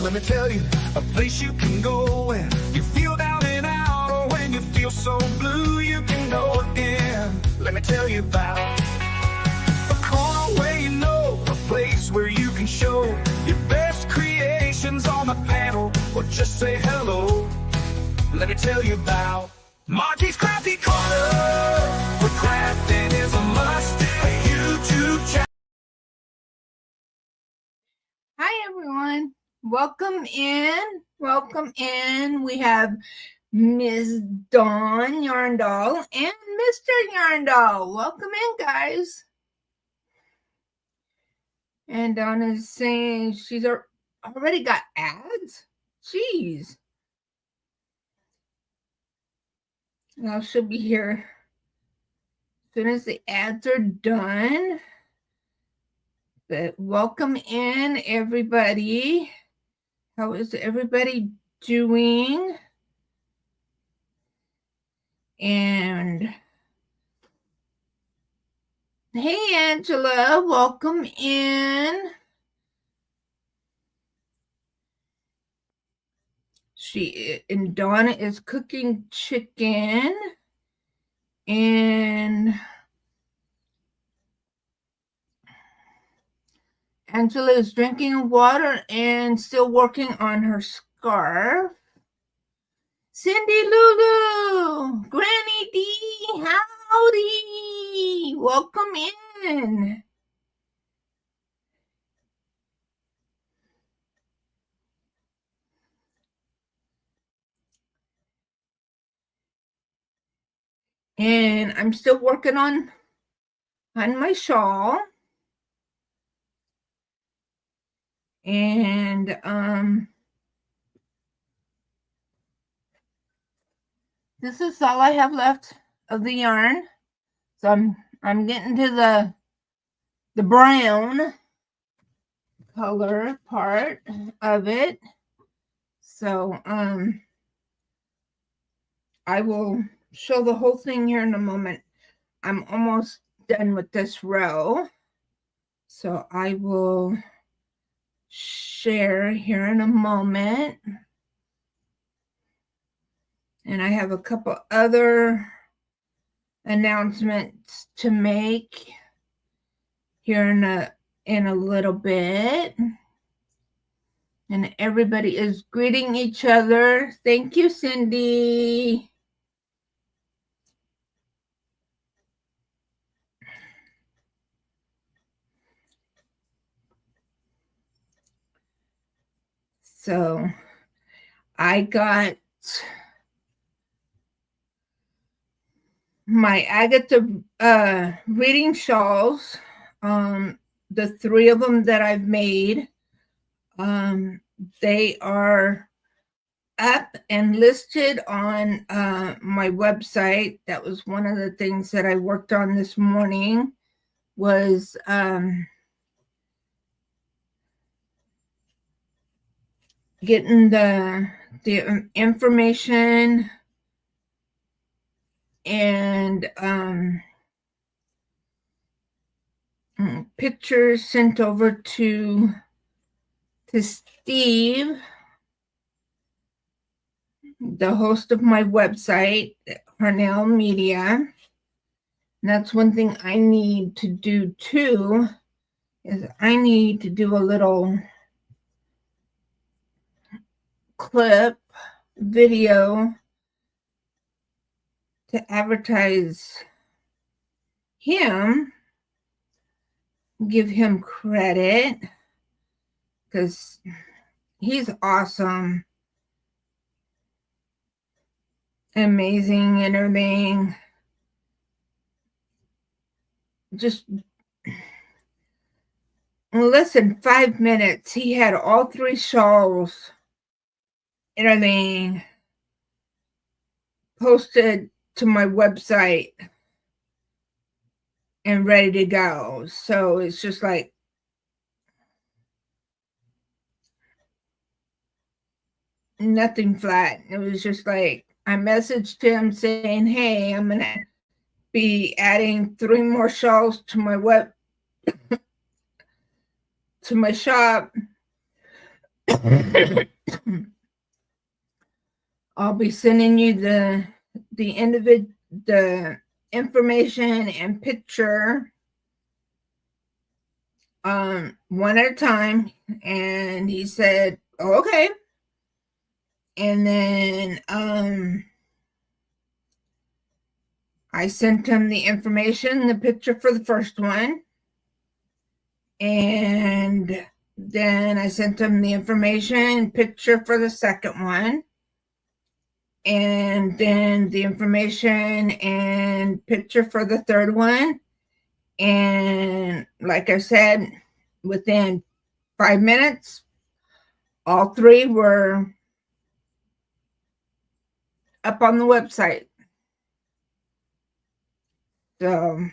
let me tell you, a place you can go when you feel down and out, or when you feel so blue you can go again. Let me tell you about a corner where you know, a place where you can show your best creations on the panel, or just say hello. Let me tell you about Marty's Crafty Corner, where crafting is a must. A YouTube channel. Hi everyone, welcome in. We have Ms. Dawn Yarndall and Mr. Yarndall. Welcome in, guys. And Dawn is saying she's already got ads. Jeez. Now she'll be here as soon as the ads are done. But welcome in, everybody. How is everybody doing? And hey, Angela, welcome in. And Donna is cooking chicken, and Angela is drinking water and still working on her scarf. Cindy Lulu, Granny D, howdy, welcome in. And I'm still working on my shawl. And this is all I have left of the yarn. So I'm getting to the brown color part of it. So I will show the whole thing here in a moment. I'm almost done with this row. So I will share here in a moment. And I have a couple other announcements to make here in a little bit. And everybody is greeting each other. Thank you, Cindy. So I got my Agatha reading shawls, the 3 of them that I've made. They are up and listed on my website. That was one of the things that I worked on this morning, was getting the information and pictures sent over to Steve, the host of my website, Harnell Media. And that's one thing I need to do too, is I need to do a little clip video to advertise him, give him credit, because he's awesome, amazing, and everything. Just in less than 5 minutes, he had all 3 shawls and everything posted to my website and ready to go. So it's just like, nothing flat. It was just like, I messaged him saying, hey, I'm going to be adding 3 more shawls to my to my shop. I'll be sending you the information and picture one at a time. And he said, oh, okay. And then I sent him the information, the picture for the first one. And then I sent him the information, picture for the second one. And then the information and picture for the third one. And like I said, within 5 minutes, all three were up on the website. So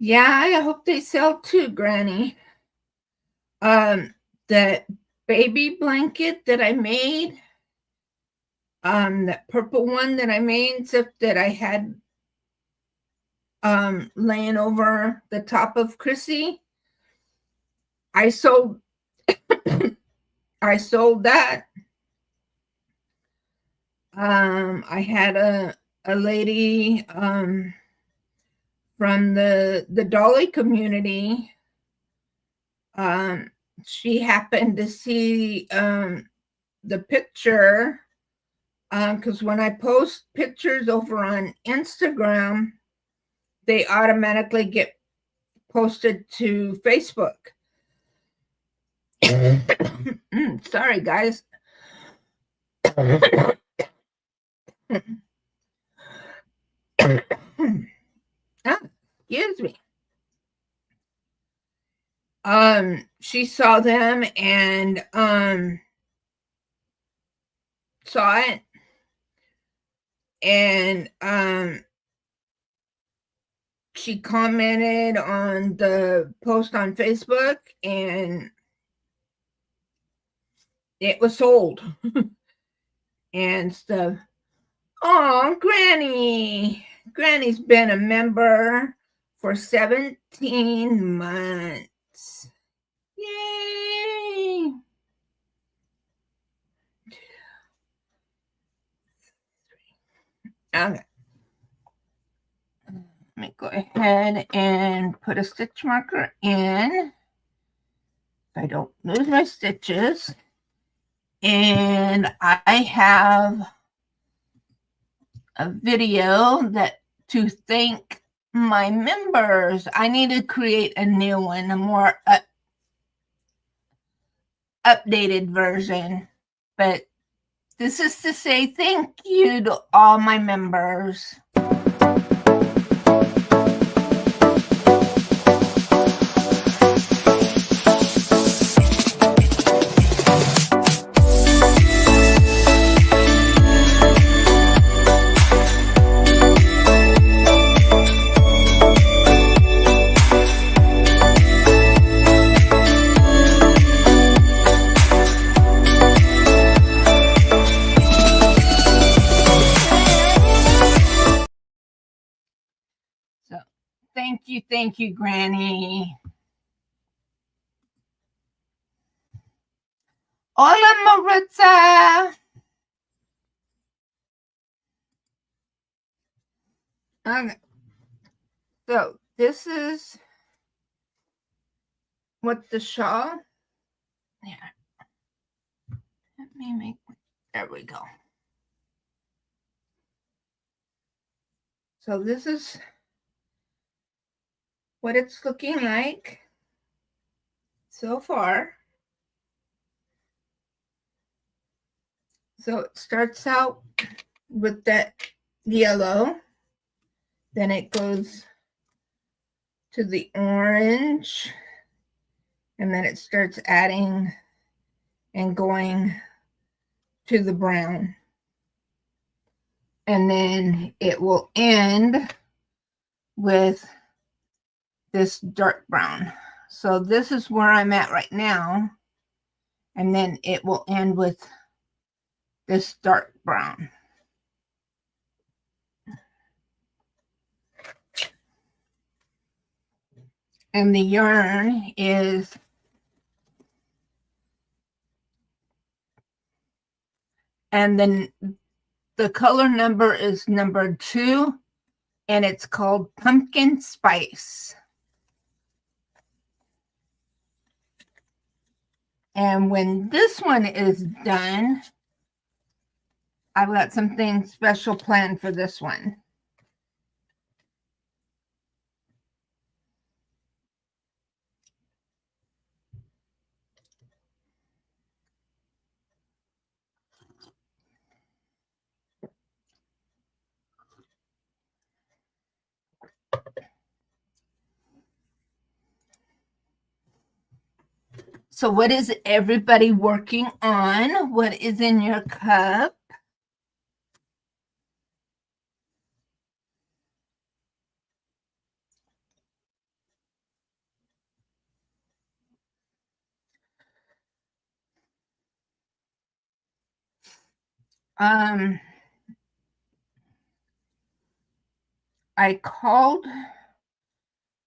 yeah, I hope they sell too, Granny. The baby blanket that I made, that purple one that I made, except that I had laying over the top of Chrissy. I sold I sold that. I had a lady from the Dolly community. She happened to see the picture because when I post pictures over on Instagram, they automatically get posted to Facebook. Sorry, guys. Excuse me. She saw them and saw it, and she commented on the post on Facebook, and it was sold and stuff. Oh, Granny. Granny's been a member for 17 months. Yay! Okay. Let me go ahead and put a stitch marker in. I don't lose my stitches. And I have a video that to thank my members. I need to create a new one, a more updated version. But this is to say thank you to all my members. Thank you, Granny. Hola, Maritza. Okay. So this is what the shawl. Yeah. Let me make. There we go. So this is what it's looking like so far. So it starts out with that yellow, then it goes to the orange, and then it starts adding and going to the brown. And then it will end with this dark brown. So this is where I'm at right now. And then it will end with this dark brown. And the yarn is and then the color number is number 2, and it's called Pumpkin Spice. And when this one is done, I've got something special planned for this one. So what is everybody working on? What is in your cup? I called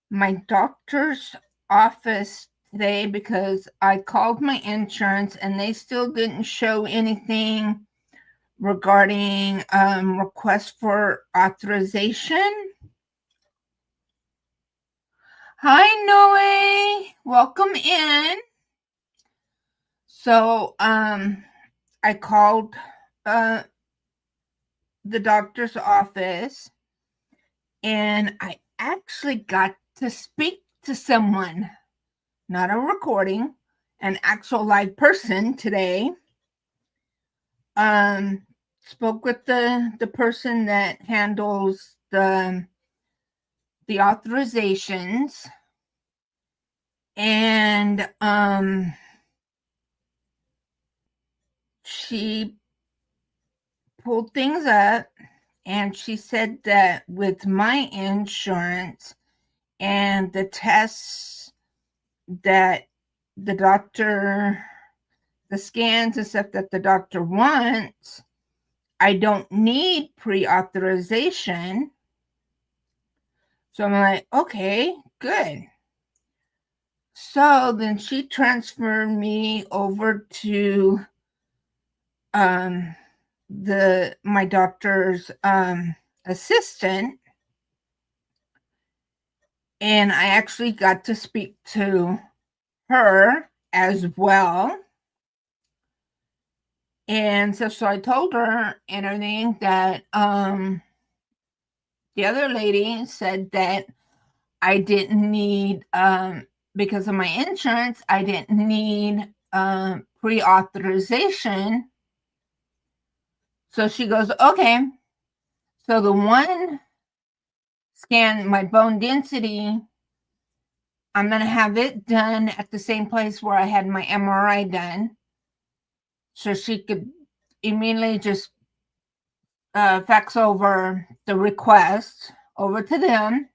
my doctor's office today because I called my insurance and they still didn't show anything regarding request for authorization. Hi, Noe. Welcome in. So I called the doctor's office and I actually got to speak to someone, not a recording, an actual live person today. Spoke with the person that handles the authorizations, and she pulled things up, and she said that with my insurance and the tests that the doctor, the scans and stuff that the doctor wants, I don't need pre-authorization. So I'm like, okay, good. So then she transferred me over to my doctor's assistant, and I actually got to speak to her as well. And so I told her and everything that the other lady said that I didn't need because of my insurance, I didn't need pre-authorization. So she goes, okay. So the one scan, my bone density, I'm going to have it done at the same place where I had my MRI done. So she could immediately just fax over the request over to them.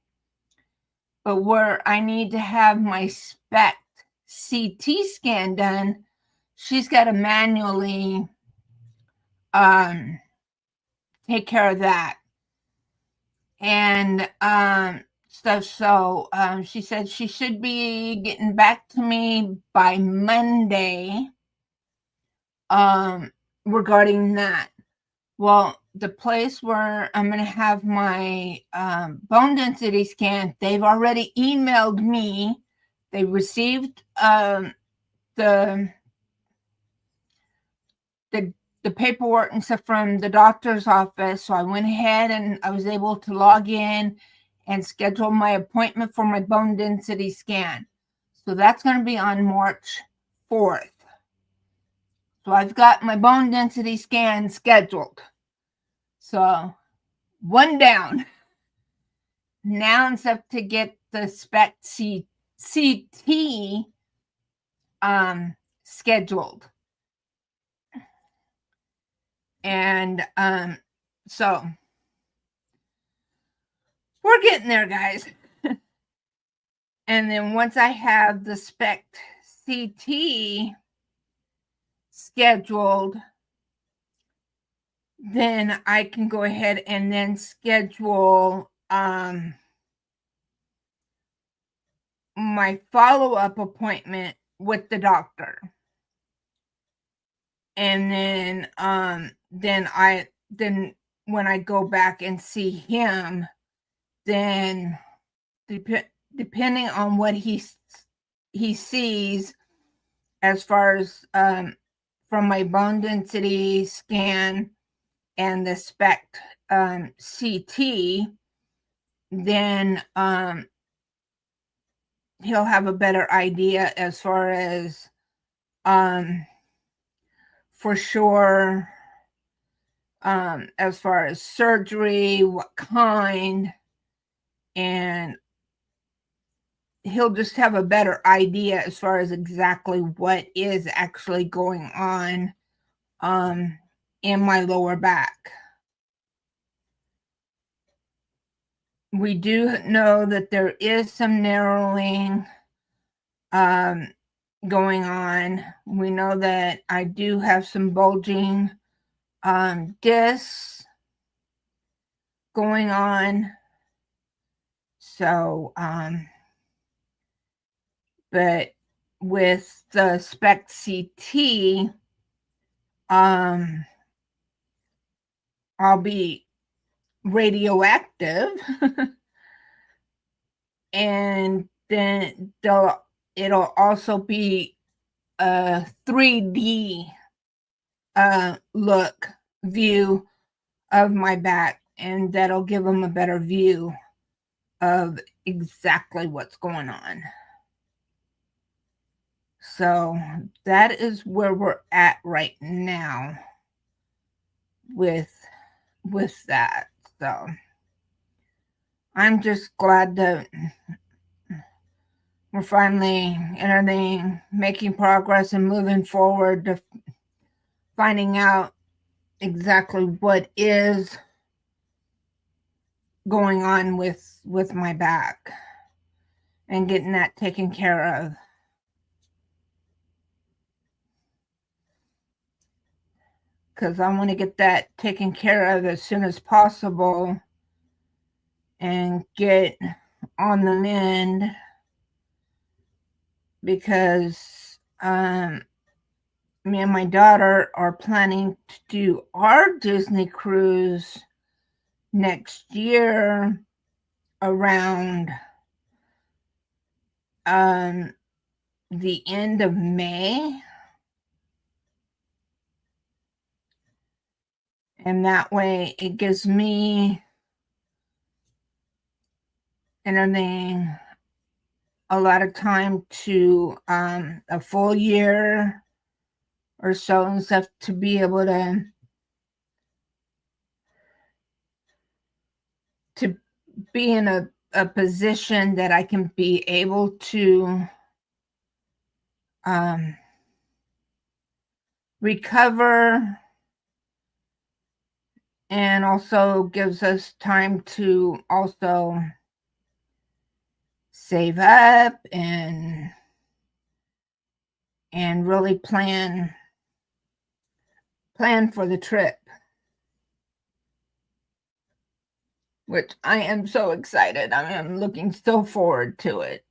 But where I need to have my SPECT CT scan done, she's got to manually take care of that. And so she said she should be getting back to me by Monday regarding that. Well, the place where I'm going to have my bone density scan, they've already emailed me. They received the paperwork and stuff from the doctor's office. So I went ahead and I was able to log in and schedule my appointment for my bone density scan. So that's going to be on March 4th. So I've got my bone density scan scheduled. So one down. Now it's up to get the SPECT CT scheduled. And so we're getting there, guys. And then once I have the SPECT CT scheduled, then I can go ahead and then schedule my follow-up appointment with the doctor. And then when I go back and see him, then depending on what he sees as far as from my bone density scan and the SPECT CT, then he'll have a better idea as far as for sure as far as surgery, what kind, and he'll just have a better idea as far as exactly what is actually going on in my lower back. We do know that there is some narrowing going on. We know that I do have some bulging discs going on. So, but with the SPECT CT, I'll be radioactive and then it'll also be a 3D view of my back, and that'll give them a better view of exactly what's going on. So that is where we're at right now with that. So I'm just glad that we're finally making progress and moving forward to finding out exactly what is going on with my back and getting that taken care of. Because I want to get that taken care of as soon as possible and get on the mend, because me and my daughter are planning to do our Disney cruise next year around the end of May. And that way it gives me a lot of time to a full year or so and stuff to be able to be in a position that I can be able to recover, and also gives us time to also save up and really plan for the trip, which I am so excited. I am looking so forward to it.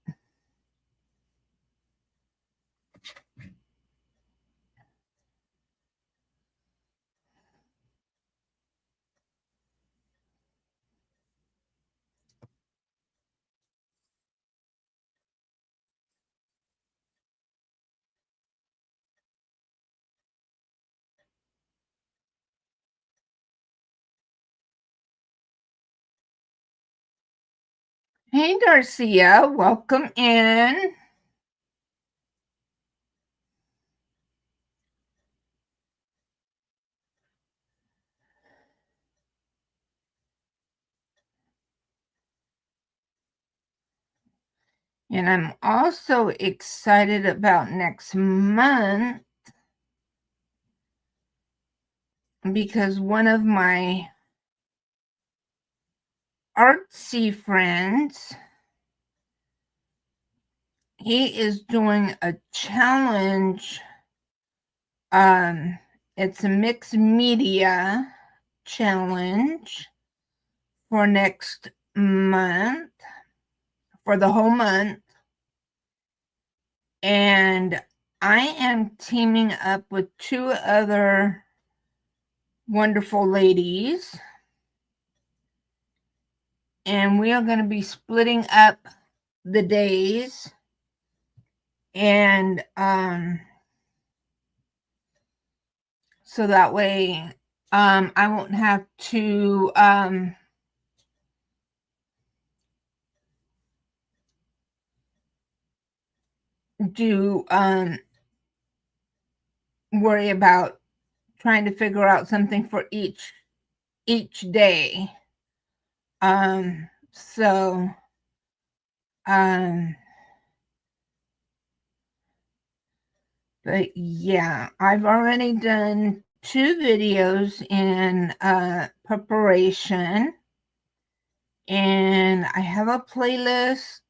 Hey, Darcia, welcome in. And I'm also excited about next month because one of my artsy friends, he is doing a challenge. It's a mixed media challenge for next month, for the whole month. And I am teaming up with two other wonderful ladies. And we are going to be splitting up the days. And so that way I won't have to do worry about trying to figure out something for each day. So but yeah, I've already done 2 videos in preparation, and I have a playlist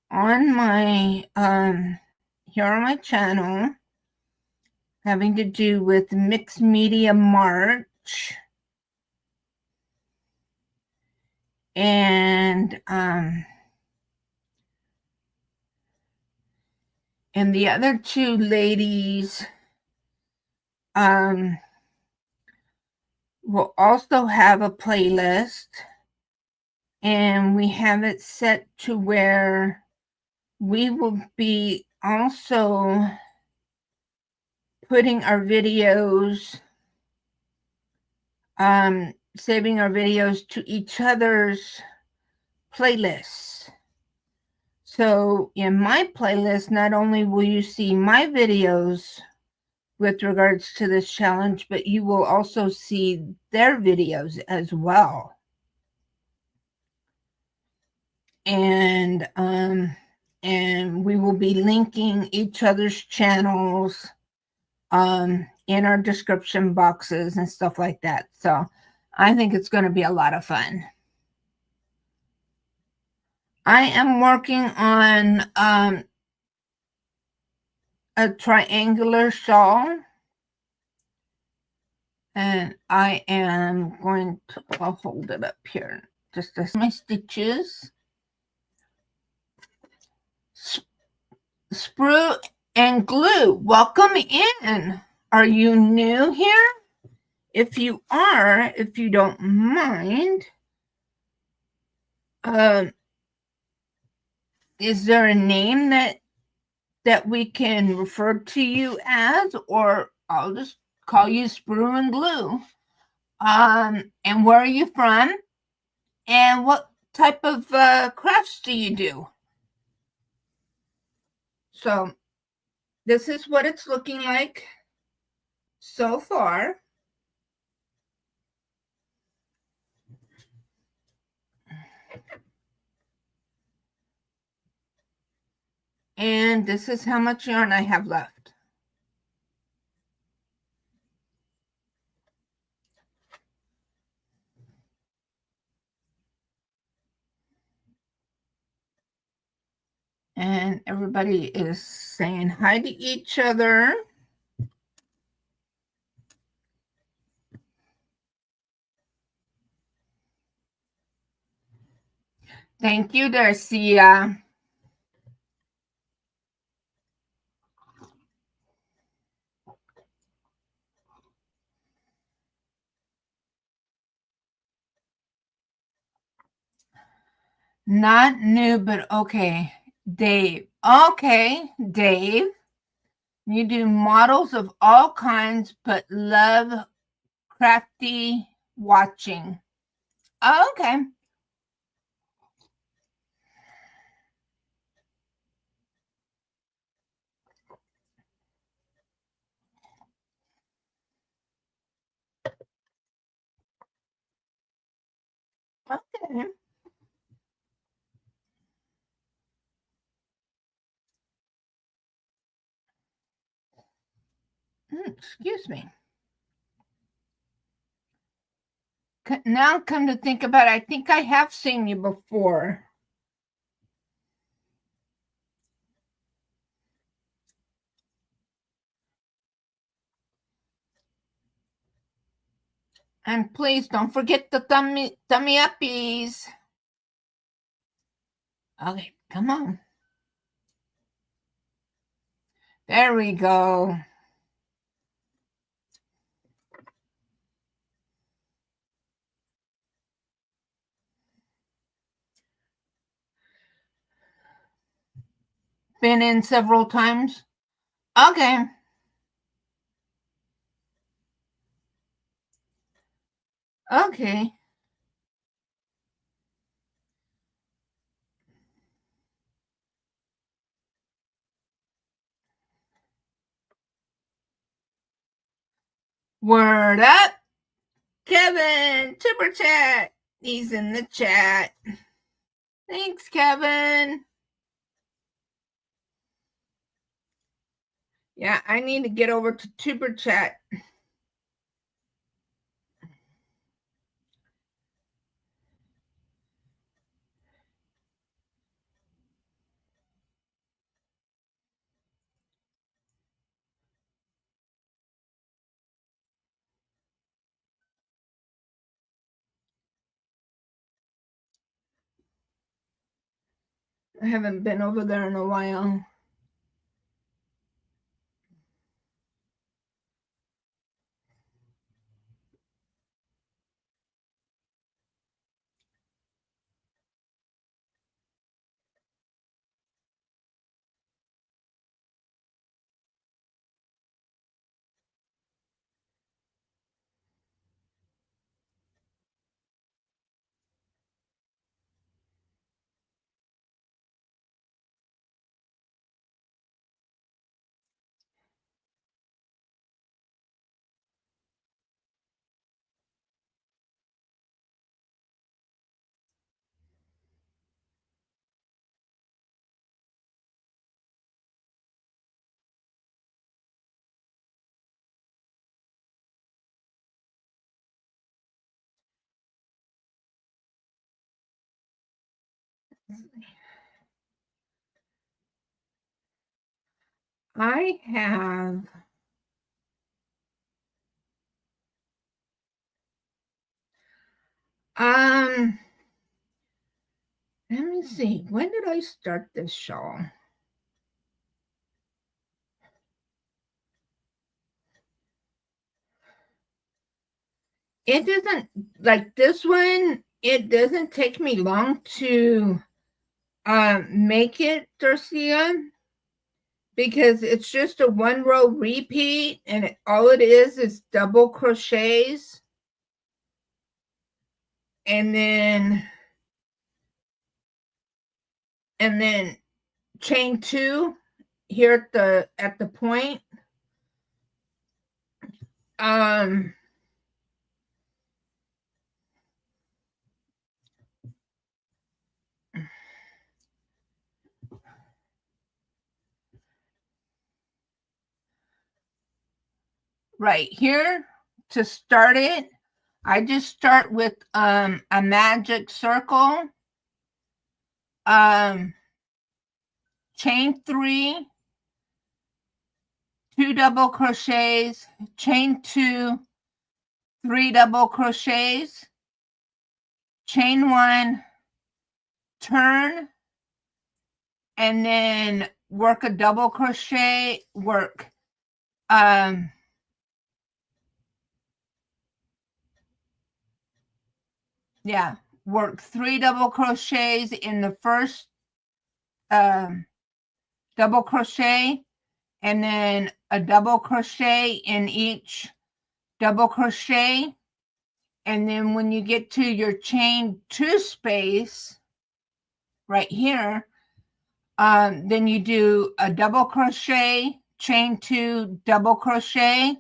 on my here on my channel having to do with Mixed Media March. And the other 2 ladies will also have a playlist, and we have it set to where we will be also putting our videos, saving our videos to each other's playlists. So in my playlist, not only will you see my videos with regards to this challenge, but you will also see their videos as well. And we will be linking each other's channels in our description boxes and stuff like that. So I think it's going to be a lot of fun. I am working on a triangular shawl, and I am going to, I'll hold it up here just as my stitches. Sprue and glue, welcome in. Are you new here? If you are, if you don't mind, is there a name that we can refer to you as, or I'll just call you Sprue and Glue? And where are you from? And what type of crafts do you do? So this is what it's looking like so far. And this is how much yarn I have left. And everybody is saying hi to each other. Thank you, Darcia. Not new, but okay. Dave. Okay, Dave. You do models of all kinds, but love crafty watching. Okay. Okay. Excuse me. Now come to think about it, I think I have seen you before. And please don't forget the thummy uppies. Okay, come on. There we go. Been in several times. Okay. Okay. Word up. Kevin, super chat. He's in the chat. Thanks, Kevin. Yeah, I need to get over to Tuber Chat. I haven't been over there in a while. I have let me see. When did I start this show? It doesn't, like this one, it doesn't take me long to make it, Dorcia, because it's just a 1-row repeat and all it is double crochets and then chain 2 here at the point. Right here to start it, I just start with a magic circle, chain 3, 2 double crochets, chain 2, 3 double crochets, chain 1, turn, and then work a double crochet, work work 3 double crochets in the first double crochet, and then a double crochet in each double crochet. And then when you get to your chain 2 space right here, then you do a double crochet, chain 2, double crochet,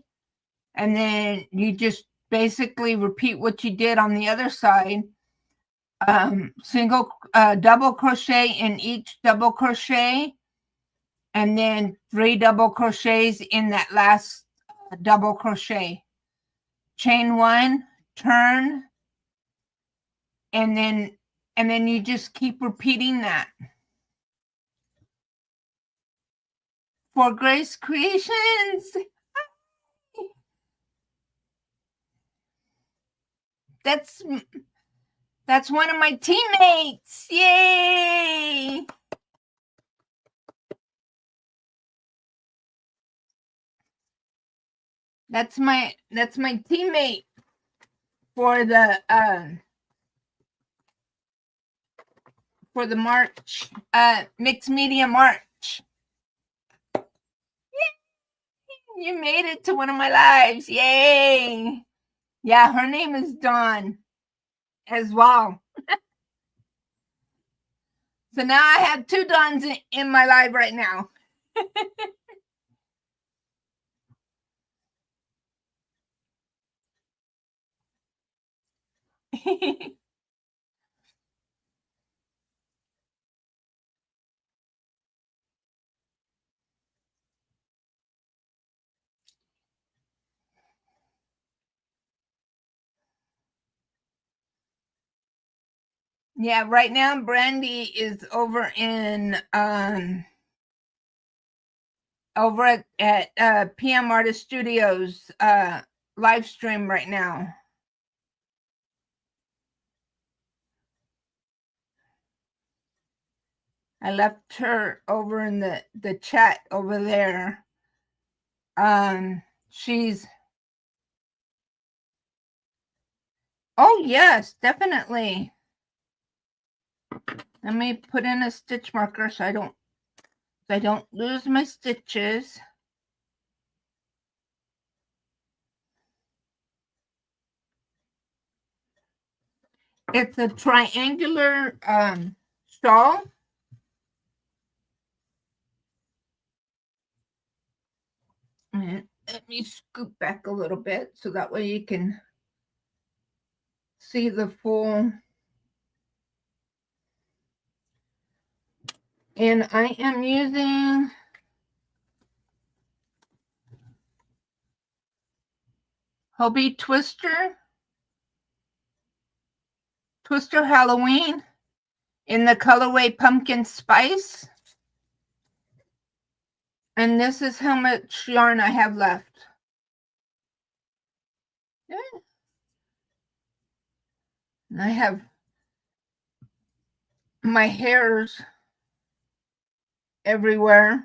and then you just basically repeat what you did on the other side. Double crochet in each double crochet, and then 3 double crochets in that last a double crochet, chain one, turn, and then you just keep repeating that. For Grace Creations, that's one of my teammates. Yay! That's my teammate for the March, mixed media March. Yay! You made it to one of my lives. Yay! Yeah, her name is Dawn as well. So now I have two Dawns in my life right now. Yeah, right now Brandy is over in over at PM Artist Studios live stream right now. I left her over in the chat over there. She's oh yes, definitely. Let me put in a stitch marker so I don't lose my stitches. It's a triangular shawl. And let me scoop back a little bit so that way you can see the full. And I am using Hobie Twister Halloween in the colorway Pumpkin Spice. And this is how much yarn I have left. And I have my hairs everywhere.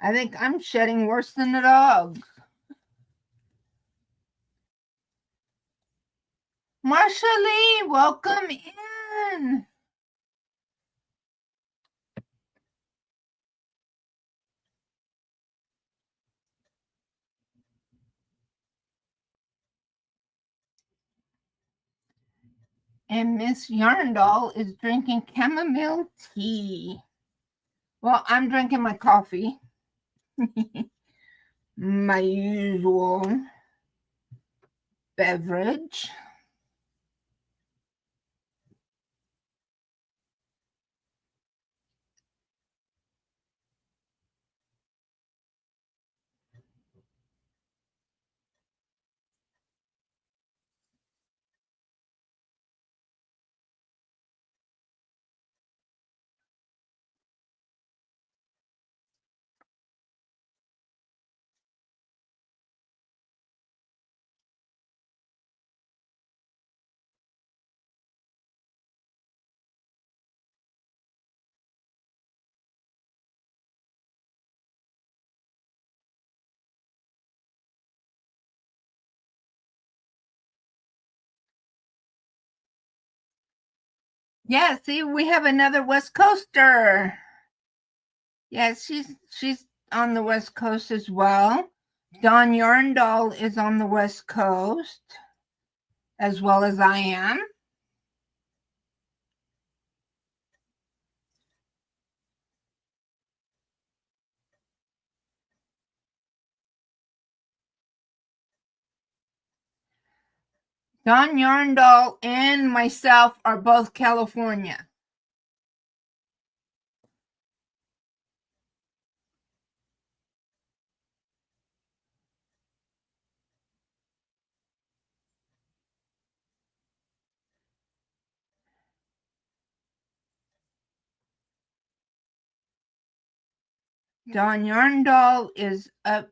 I think I'm shedding worse than the dog. Marsha Lee, welcome in. And Miss Yarndall is drinking chamomile tea. Well, I'm drinking my coffee. My usual beverage. Yeah, see, we have another West Coaster. Yeah, she's on the West Coast as well. Dawn Yarndall is on the West Coast, as well as I am. Dawn Yarndall and myself are both California. Don Yarndall is up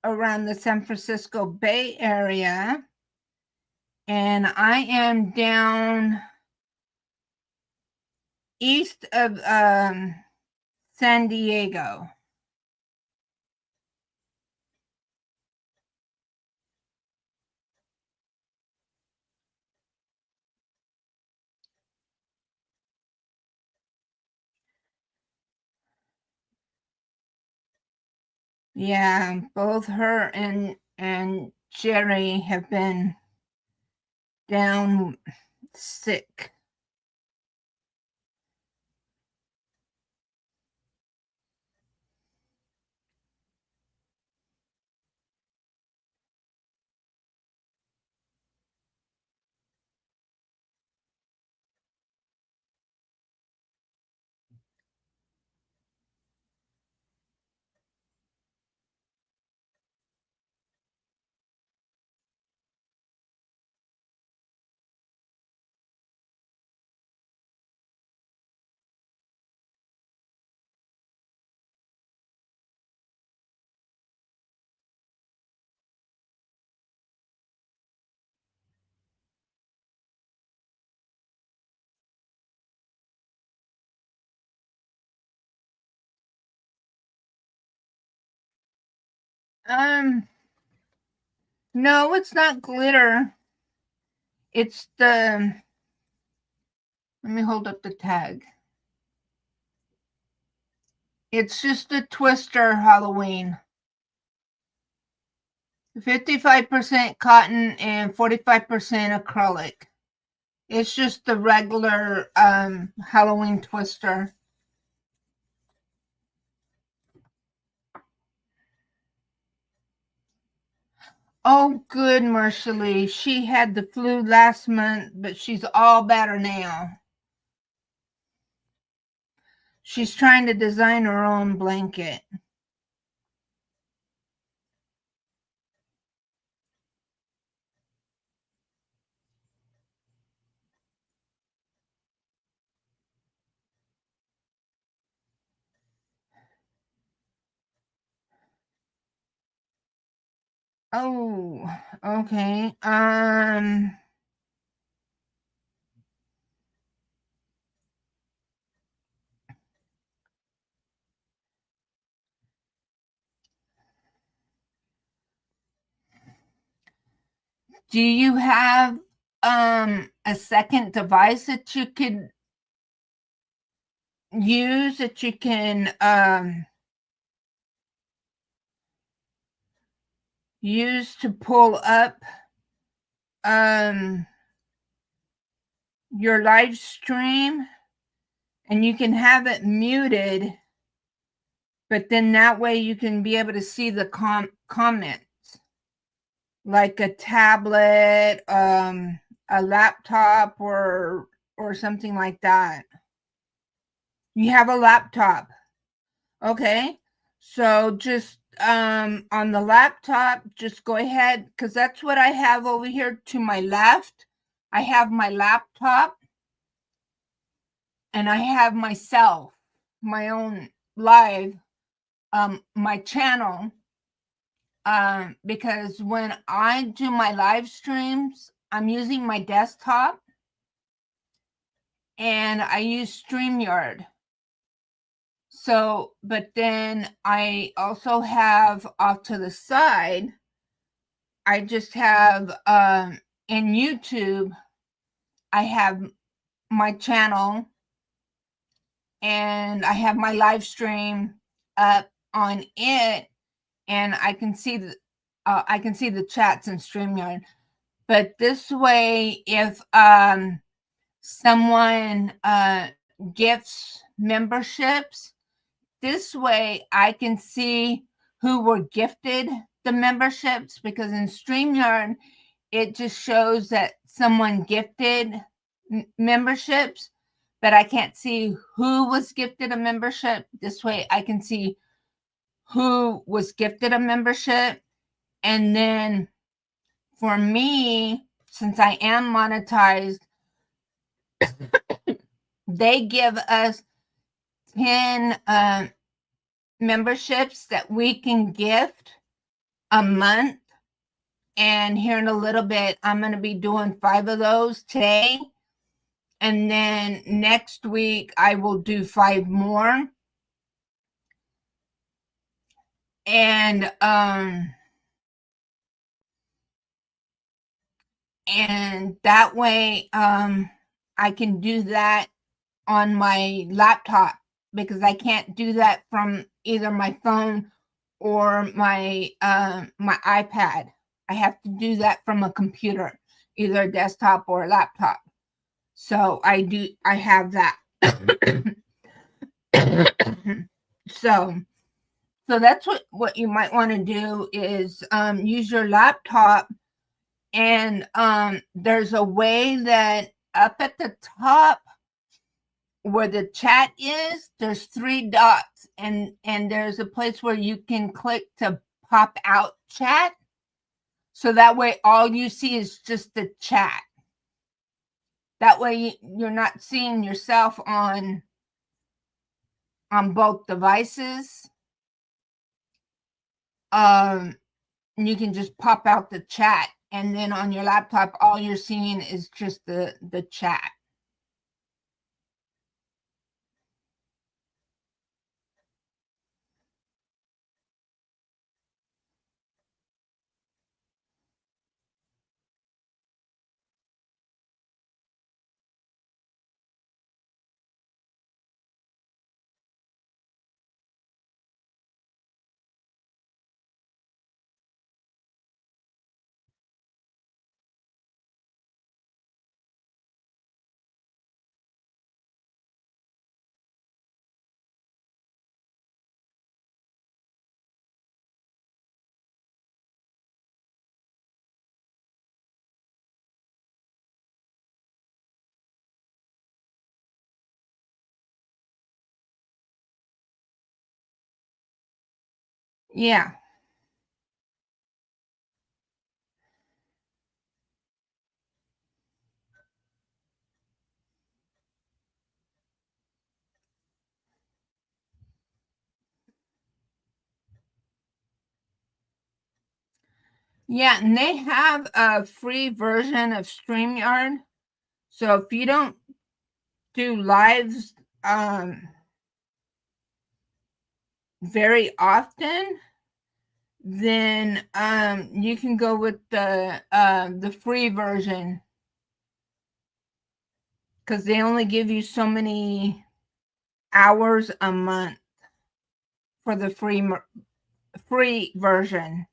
around the San Francisco Bay Area, and I am down east of San Diego. Yeah, both her and Jerry have been down sick. No, it's not glitter. It's the, let me hold up the tag. It's just the Twister Halloween. 55% cotton and 45% acrylic. It's just the regular Halloween Twister. Oh, good, Marshall. She had the flu last month, but she's all better now. She's trying to design her own blanket. Oh, okay. Do you have a second device that you could use, that you can use to pull up your live stream, and you can have it muted, but then that way you can be able to see the comments, like a tablet, a laptop, or something like that. You have a laptop. Okay. So just on the laptop, just go ahead, because that's what I have over here to my left. I have my laptop, and I have myself, my own live, my channel, because when I do my live streams, I'm using my desktop, and I use StreamYard. So, but then I also have off to the side, I just have in YouTube, I have my channel, and I have my live stream up on it, and I can see the chats in StreamYard. But this way, if someone gifts memberships, this way I can see who were gifted the memberships, because in StreamYard, it just shows that someone gifted memberships, but I can't see who was gifted a membership. This way I can see who was gifted a membership. And then for me, since I am monetized, they give us 10 memberships that we can gift a month. And here in a little bit, I'm going to be doing 5 of those today. And then next week, I will do 5 more. And that way, I can do that on my laptop, because I can't do that from either my phone or my my iPad. I have to do that from a computer, either a desktop or a laptop. So I have that. so that's what you might want to do is use your laptop, and there's a way that up at the top where the chat is, there's 3 dots, and there's a place where you can click to pop out chat. So that way all you see is just the chat. That way you're not seeing yourself on both devices. You can just pop out the chat, and then on your laptop all you're seeing is just the chat. Yeah. Yeah, and they have a free version of StreamYard. So if you don't do lives very often, then you can go with the free version, because they only give you so many hours a month for the free version.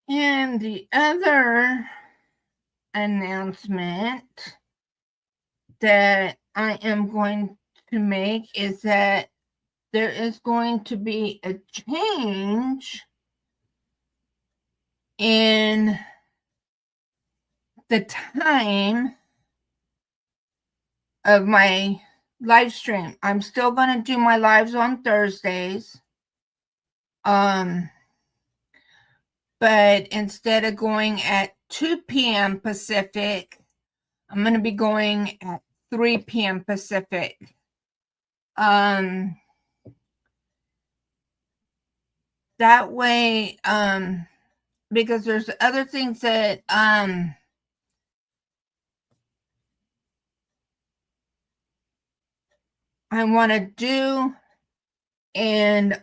And the other announcement that I am going to make is that there is going to be a change in the time of my live stream. I'm still going to do my lives on Thursdays. But instead of going at 2 p.m. Pacific, I'm going to be going at 3 p.m. Pacific. That way, because there's other things that I want to do, and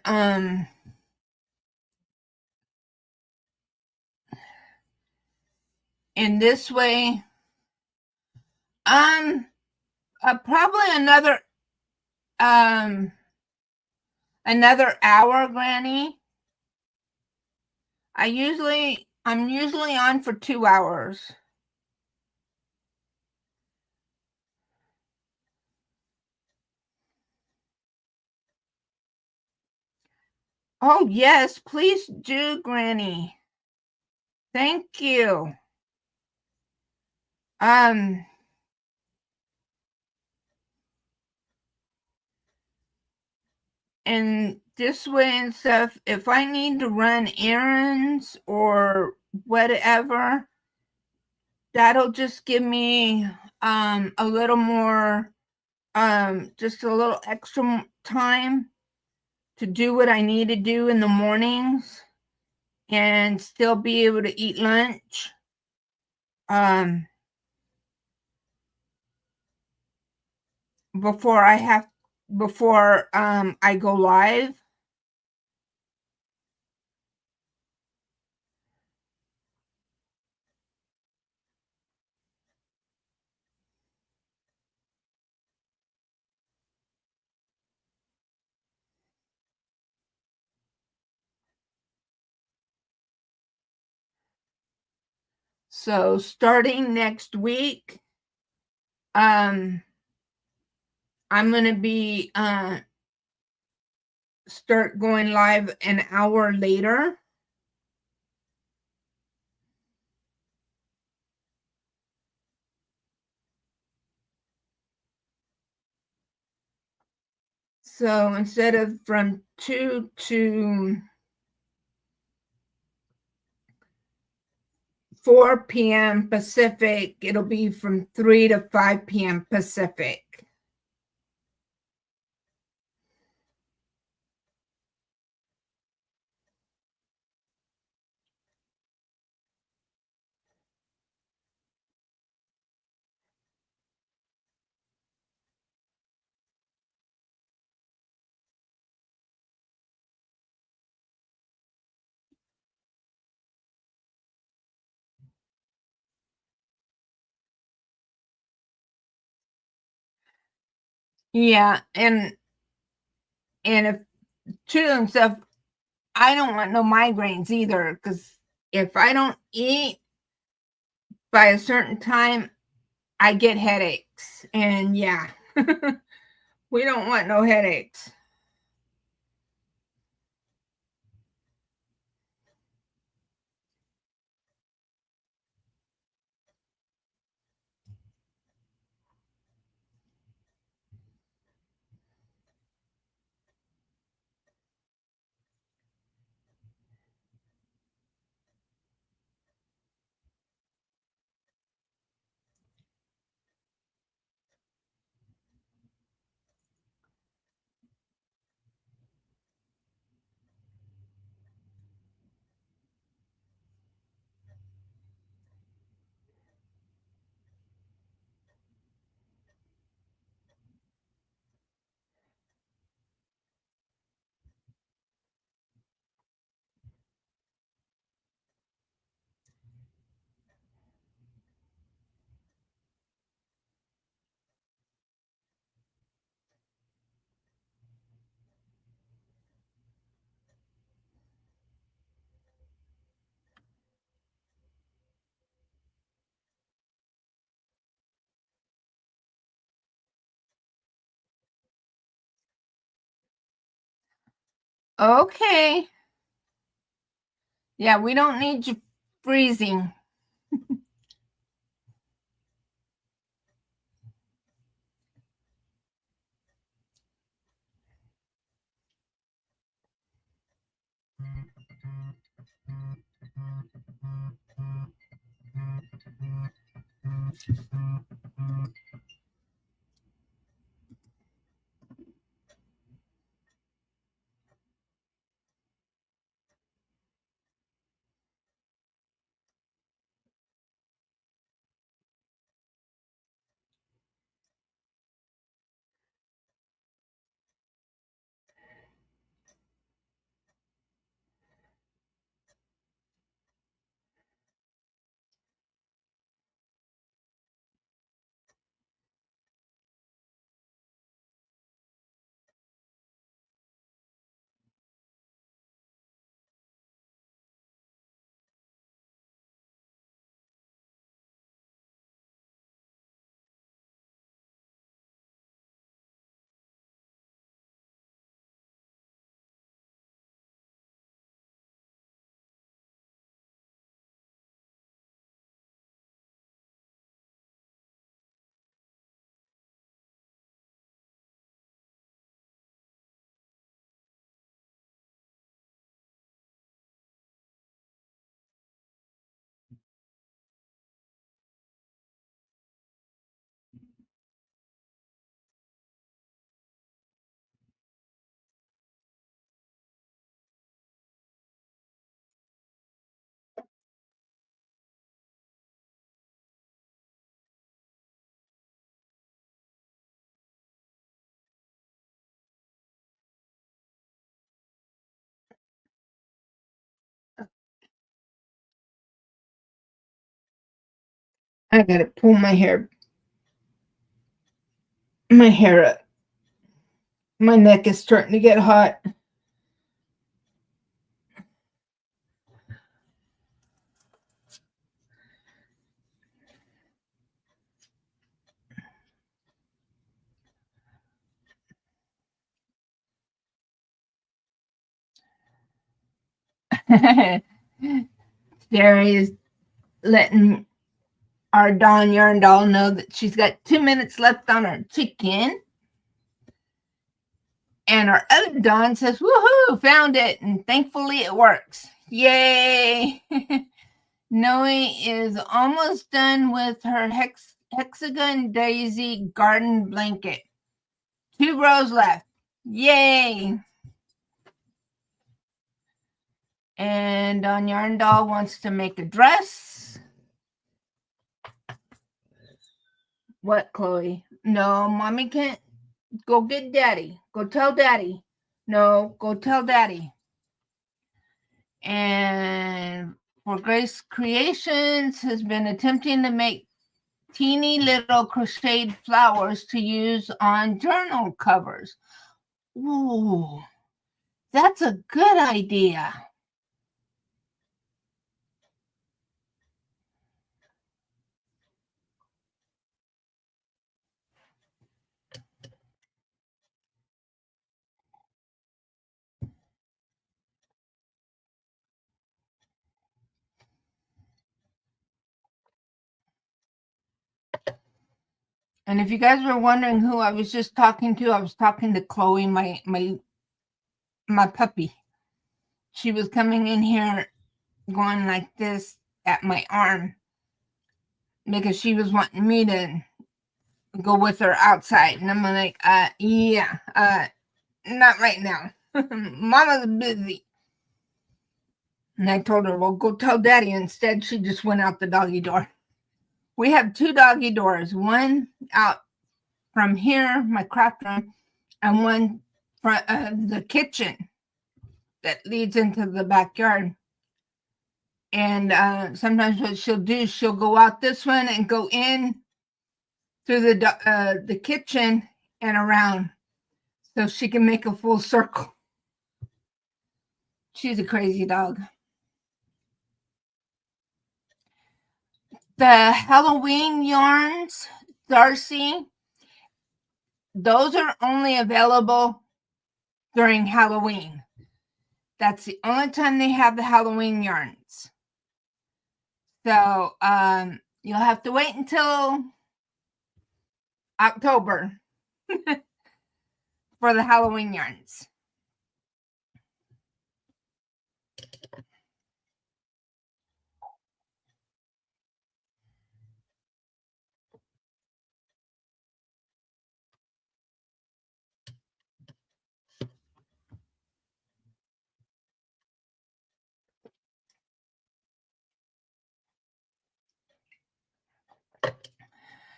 in this way, Probably um another hour, Granny. I'm usually on for 2 hours. Oh yes, please do, Granny. Thank you. Um and this way and stuff, if I need to run errands or whatever, that'll just give me a little more just a little extra time to do what I need to do in the mornings and still be able to eat lunch um before I go live. So starting next week, um I'm going to be start going live an hour later. So instead of from 2 to 4 p.m. Pacific, it'll be from 3 to 5 p.m. Pacific. Yeah, and if to themselves, I don't want no migraines either, because if I don't eat by a certain time, I get headaches. And yeah, we don't want no headaches. Okay. Yeah, we don't need you freezing. I gotta pull my hair up. My neck is starting to get hot. Jerry is letting our Dawn Yarn doll know that she's got 2 minutes left on her chicken. And our other Dawn says, woohoo, found it. And thankfully it works. Yay. Noe is almost done with her hexagon daisy garden blanket. 2 rows left. Yay. And Dawn Yarn doll wants to make a dress. What, Chloe? No, mommy can't. Go get daddy. Go tell daddy. No, go tell daddy. And for Grace Creations has been attempting to make teeny little crocheted flowers to use on journal covers. Ooh, that's a good idea. And if you guys were wondering who I was just talking to, I was talking to Chloe, my puppy. She was coming in here going like this at my arm because she was wanting me to go with her outside. And I'm like, yeah, not right now. Mama's busy. And I told her, well, go tell daddy. Instead, she just went out the doggy door. We have 2 doggy doors, one out from here, my craft room, and one from the kitchen that leads into the backyard. And sometimes what she'll do, she'll go out this one and go in through the kitchen and around so she can make a full circle. She's a crazy dog. The Halloween yarns, Darcy, those are only available during Halloween. That's the only time they have the Halloween yarns. So you'll have to wait until October for the Halloween yarns.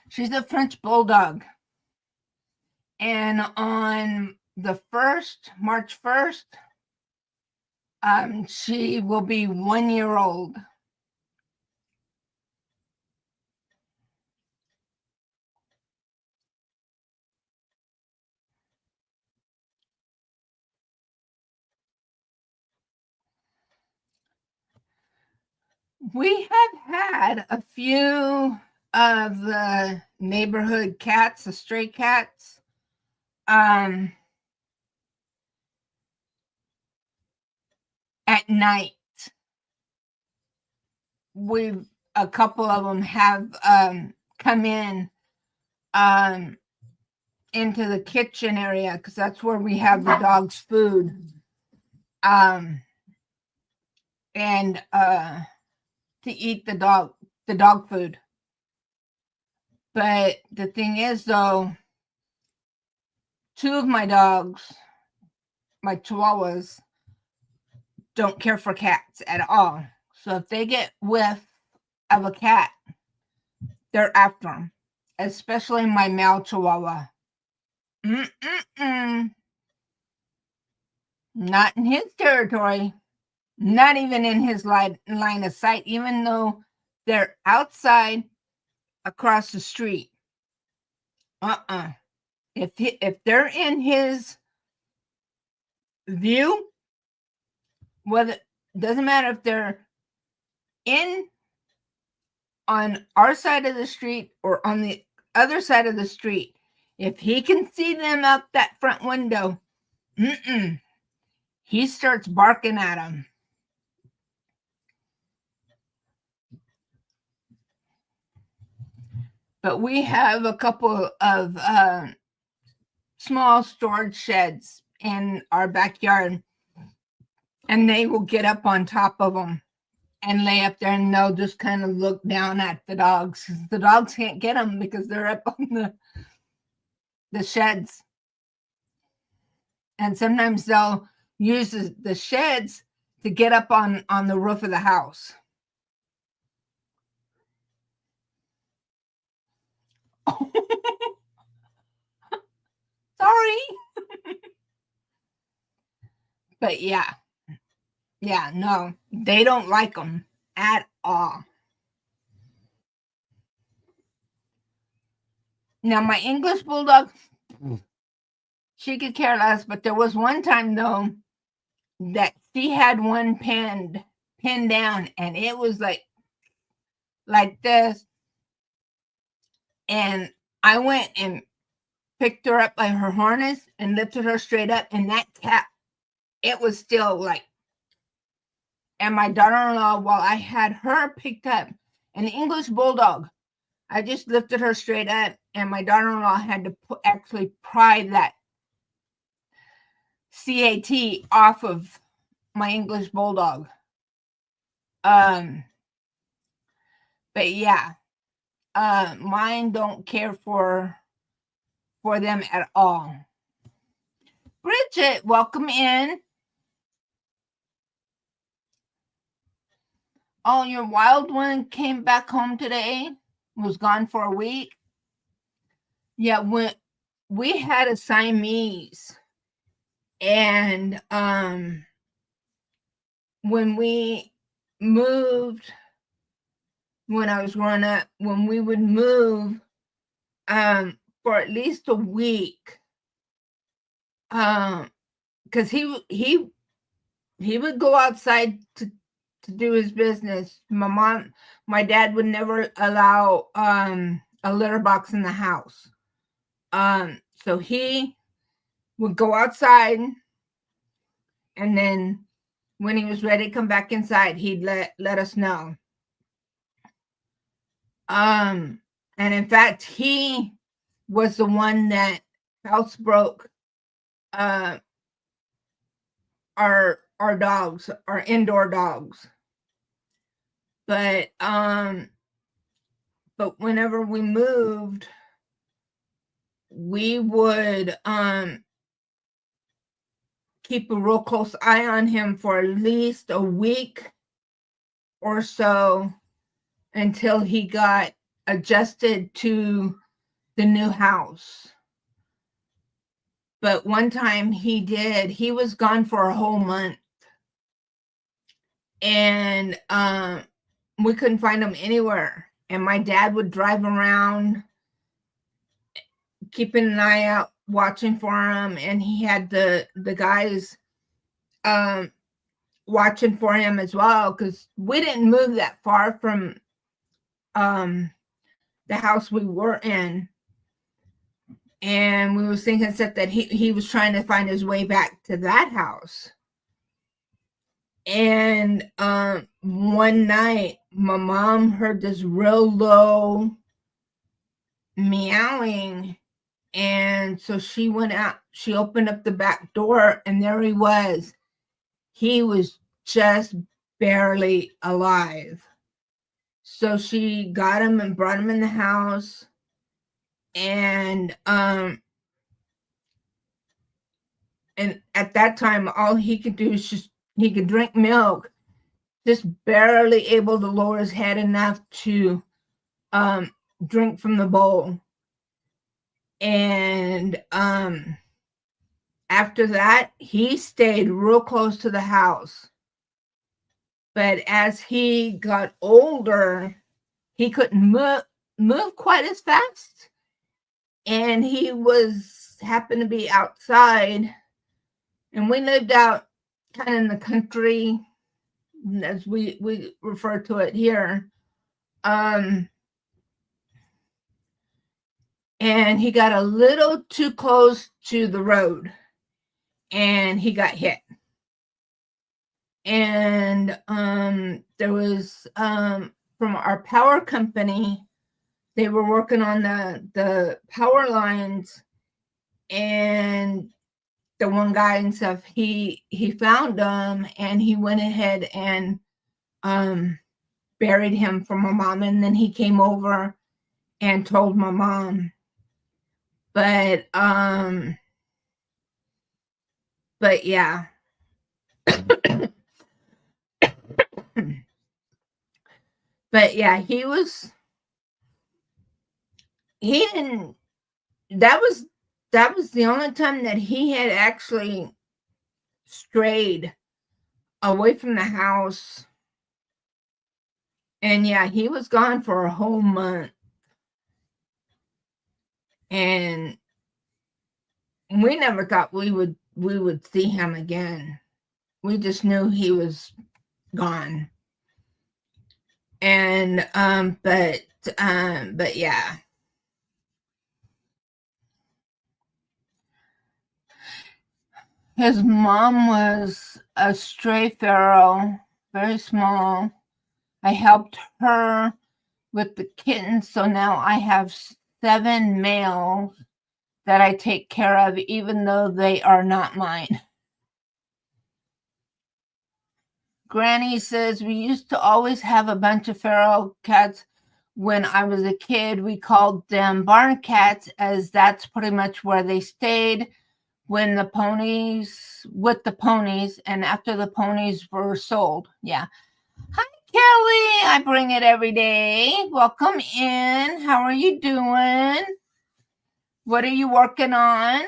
She's a French bulldog. And on the 1st, March 1st, she will be 1 year old. We have had a few of the neighborhood cats, the stray cats. At night, a couple of them have come in into the kitchen area because that's where we have the dog's food. And to eat the dog food. But the thing is, though, 2 of my dogs, my chihuahuas, don't care for cats at all. So if they get whiff of a cat, they're after them, especially my male chihuahua. Not in his territory, not even in his line of sight, even though they're outside across the street. If they're in his view, whether doesn't matter if they're in on our side of the street or on the other side of the street, if he can see them out that front window, he starts barking at them. But we have a couple of small storage sheds in our backyard, and they will get up on top of them and lay up there, and they'll just kind of look down at the dogs. The dogs can't get them because they're up on the sheds. And sometimes they'll use the sheds to get up on the roof of the house. Sorry. But yeah, no, they don't like them at all. Now, my English Bulldog, she could care less, but there was one time, though, that she had one pinned down, and it was like this. And I went and picked her up by her harness and lifted her straight up, and that cat, it was still like, and my daughter-in-law, while I had her picked up, an English Bulldog, I just lifted her straight up, and my daughter-in-law had to actually pry that CAT off of my English Bulldog. But yeah, mine don't care for them at all. Bridget, welcome in. Oh, your wild one came back home today, was gone for a week. Yeah, when we had a Siamese, and when we moved, when I was growing up, when we would move for at least a week, because he would go outside to do his business. My dad would never allow a litter box in the house. So he would go outside, and then when he was ready to come back inside, he'd let us know. And in fact, he was the one that housebroke our dogs, our indoor dogs. But whenever we moved, we would keep a real close eye on him for at least a week or so until he got adjusted to the new house. But one time he was gone for a whole month, and we couldn't find him anywhere. And my dad would drive around keeping an eye out, watching for him, and he had the guys watching for him as well, because we didn't move that far from the house we were in, and we was thinking that he was trying to find his way back to that house. And one night my mom heard this real low meowing, and so she went out, she opened up the back door, and there he was. He was just barely alive. So she got him and brought him in the house, and at that time, all he could do is he could drink milk, just barely able to lower his head enough to drink from the bowl. And after that, he stayed real close to the house. But as he got older, he couldn't move quite as fast. And he was happened to be outside, and we lived out kind of in the country, as we refer to it here. Um, and he got a little too close to the road, and he got hit. And there was from our power company, they were working on the power lines, and the one guy and stuff, he found them, and he went ahead and buried him for my mom, and then he came over and told my mom. But yeah. But yeah, he didn't that was the only time that he had actually strayed away from the house. And yeah, he was gone for a whole month. And we never thought we would see him again. We just knew he was gone. And but yeah. His mom was a stray feral, very small. I helped her with the kittens, so now I have 7 males that I take care of, even though they are not mine. Granny says we used to always have a bunch of feral cats. When I was a kid, we called them barn cats, as that's pretty much where they stayed with the ponies, and after the ponies were sold. Yeah. Hi, Kelly. I bring it every day. Welcome in. How are you doing? What are you working on?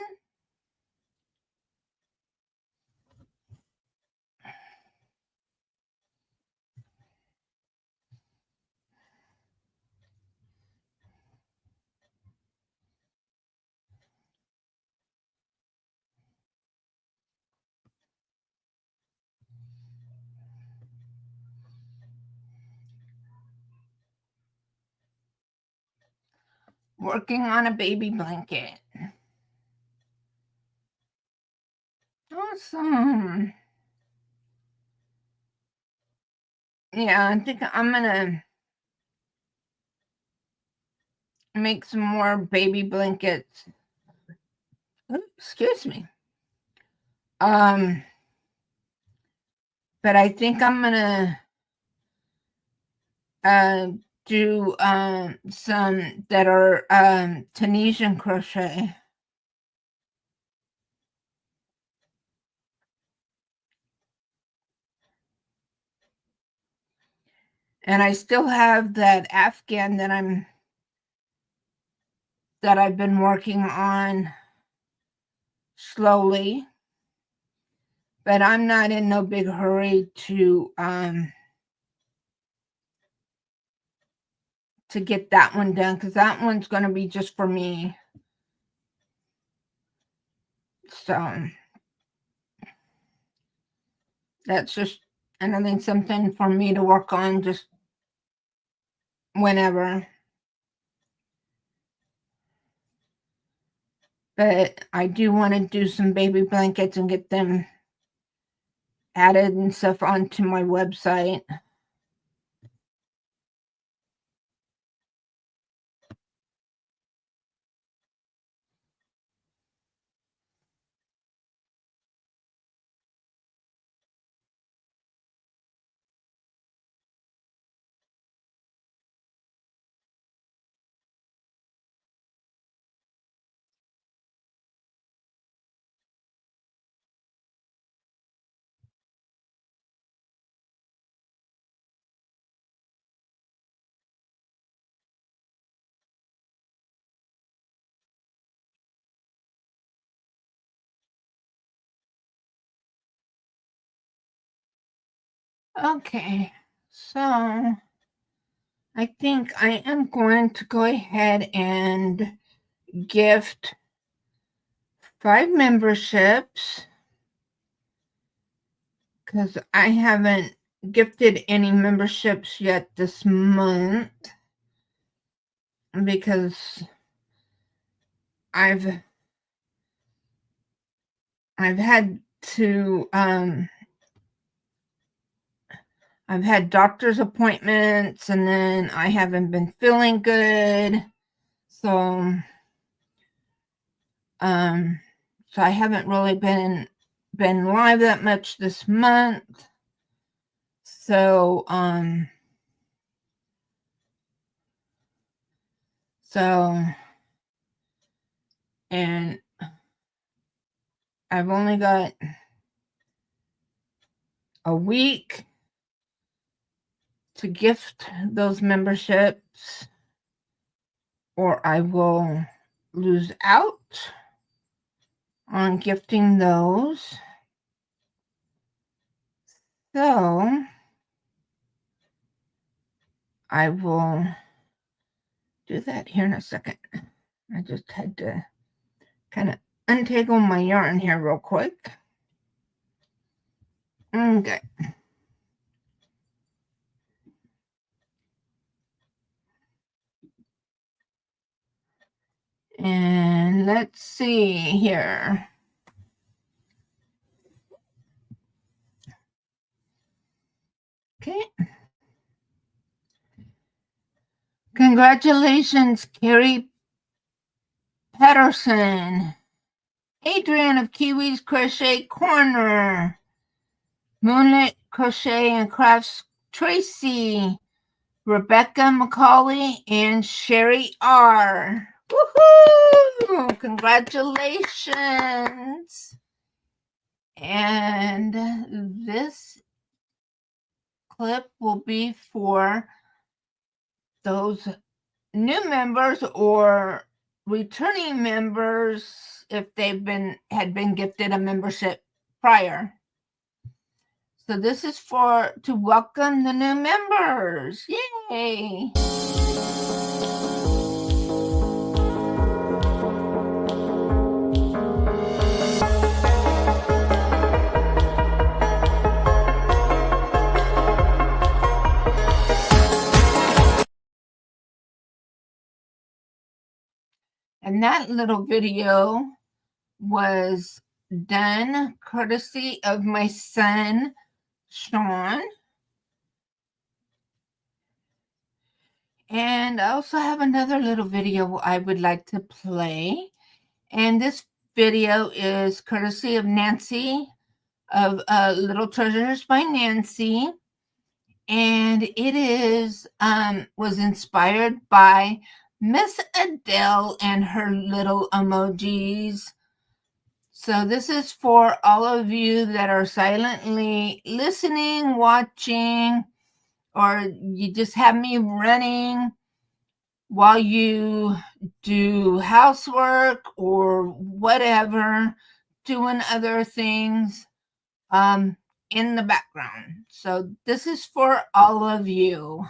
Working on a baby blanket. Awesome. Yeah, I think I'm gonna make some more baby blankets. Oops, excuse me. But I think I'm gonna uh, do some that are Tunisian crochet. And I still have that Afghan that I've been working on slowly. But I'm not in no big hurry to get that one done, because that one's going to be just for me. So that's just another something for me to work on just whenever. But I do want to do some baby blankets and get them added and stuff onto my website. Okay, so I think I am going to go ahead and gift 5 memberships because I haven't gifted any memberships yet this month because I've had to I've had doctor's appointments and then I haven't been feeling good. So so I haven't really been live that much this month. So and I've only got a week to gift those memberships or I will lose out on gifting those. So I will do that here in a second. I just had to kind of untangle my yarn here real quick. Okay. And let's see here. Okay. Congratulations, Carrie Patterson, Adrian of Kiwi's Crochet Corner, Moonlit Crochet and Crafts Tracy, Rebecca McCauley, and Sherry R. Woohoo! Congratulations. And this clip will be for those new members or returning members if they've had been gifted a membership prior. So this is to welcome the new members. Yay! And that little video was done courtesy of my son, Sean. And I also have another little video I would like to play. And this video is courtesy of Nancy of Little Treasures by Nancy. And it was inspired by Miss Adele and her little emojis. So this is for all of you that are silently listening, watching, or you just have me running while you do housework or whatever, doing other things in the background. So this is for all of you.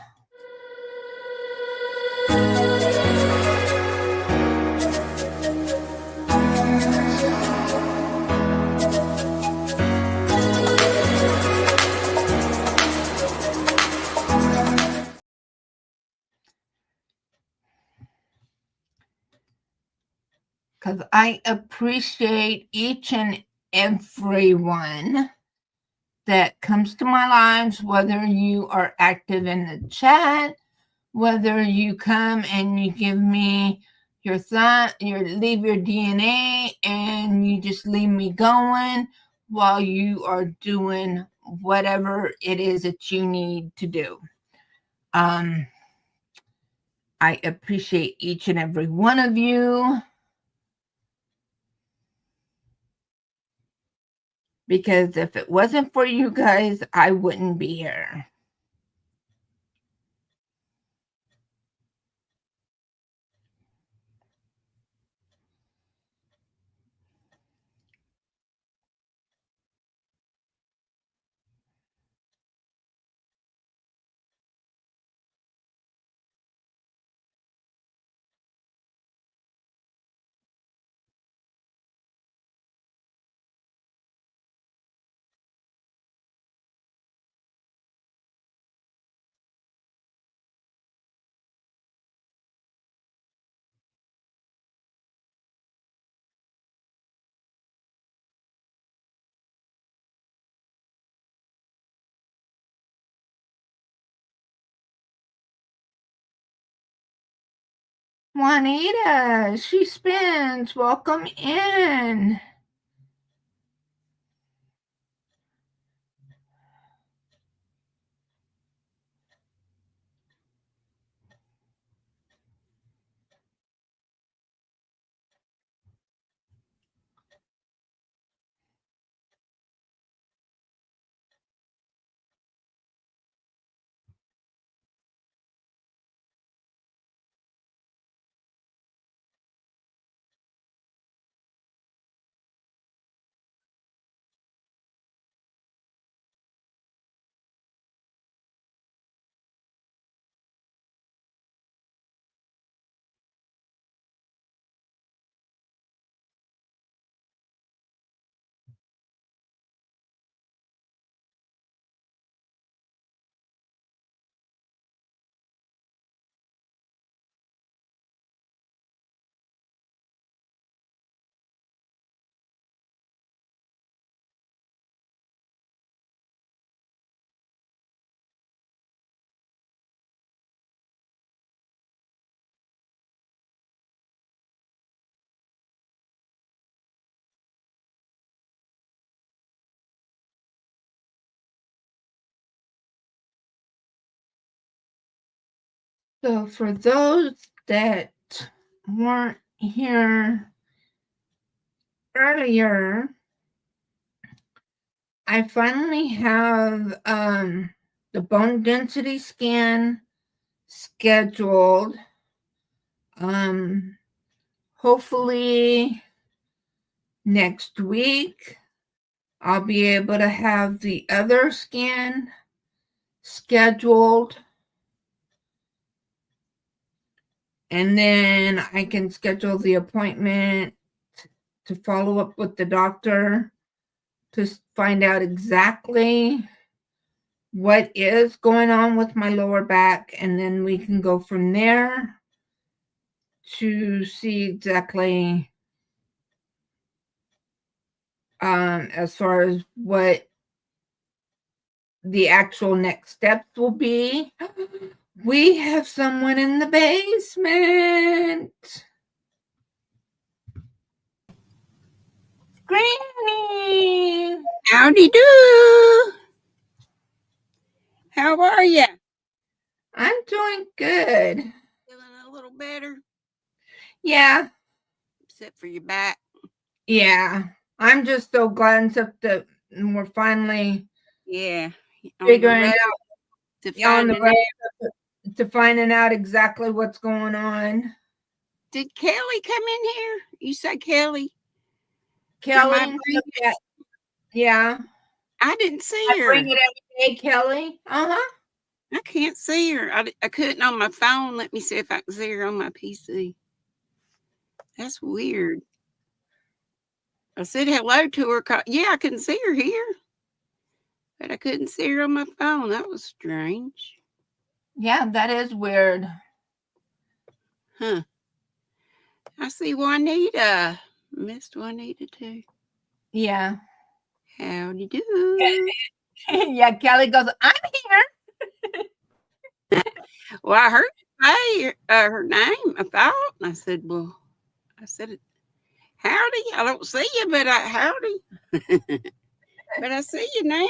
Because I appreciate each and everyone that comes to my lives, whether you are active in the chat, whether you come and you give me your thought, leave your DNA, and you just leave me going while you are doing whatever it is that you need to do. I appreciate each and every one of you. Because if it wasn't for you guys, I wouldn't be here. Juanita, she spins. Welcome in. So for those that weren't here earlier, I finally have the bone density scan scheduled. Hopefully next week I'll be able to have the other scan scheduled, and then I can schedule the appointment to follow up with the doctor to find out exactly what is going on with my lower back, and then we can go from there to see exactly as far as what the actual next steps will be. We have someone in the basement. Granny! Howdy do. How are you? I'm doing good. Feeling a little better, Yeah, except for your back. yeah. I'm just so glad and stuff that we're finally Yeah, on the figuring road out to on the finding out. road to finding out exactly what's going on. Did Kelly come in here? You say Kelly? Kelly, yeah. I didn't see I her. bring it every day, Kelly. Uh-huh. I can't see her. I couldn't on my phone. Let me see if I can see her on my PC. That's weird. I said hello to her. Yeah, I can see her here, but I couldn't see her on my phone. That was strange. Yeah, that is weird. Huh. I see Juanita. Missed Juanita too. Yeah. Howdy do. Yeah, Kelly goes, I'm here. Well, I heard her say her name, I thought, and I said, well, I said, howdy. I don't see you, but howdy. But I see you now.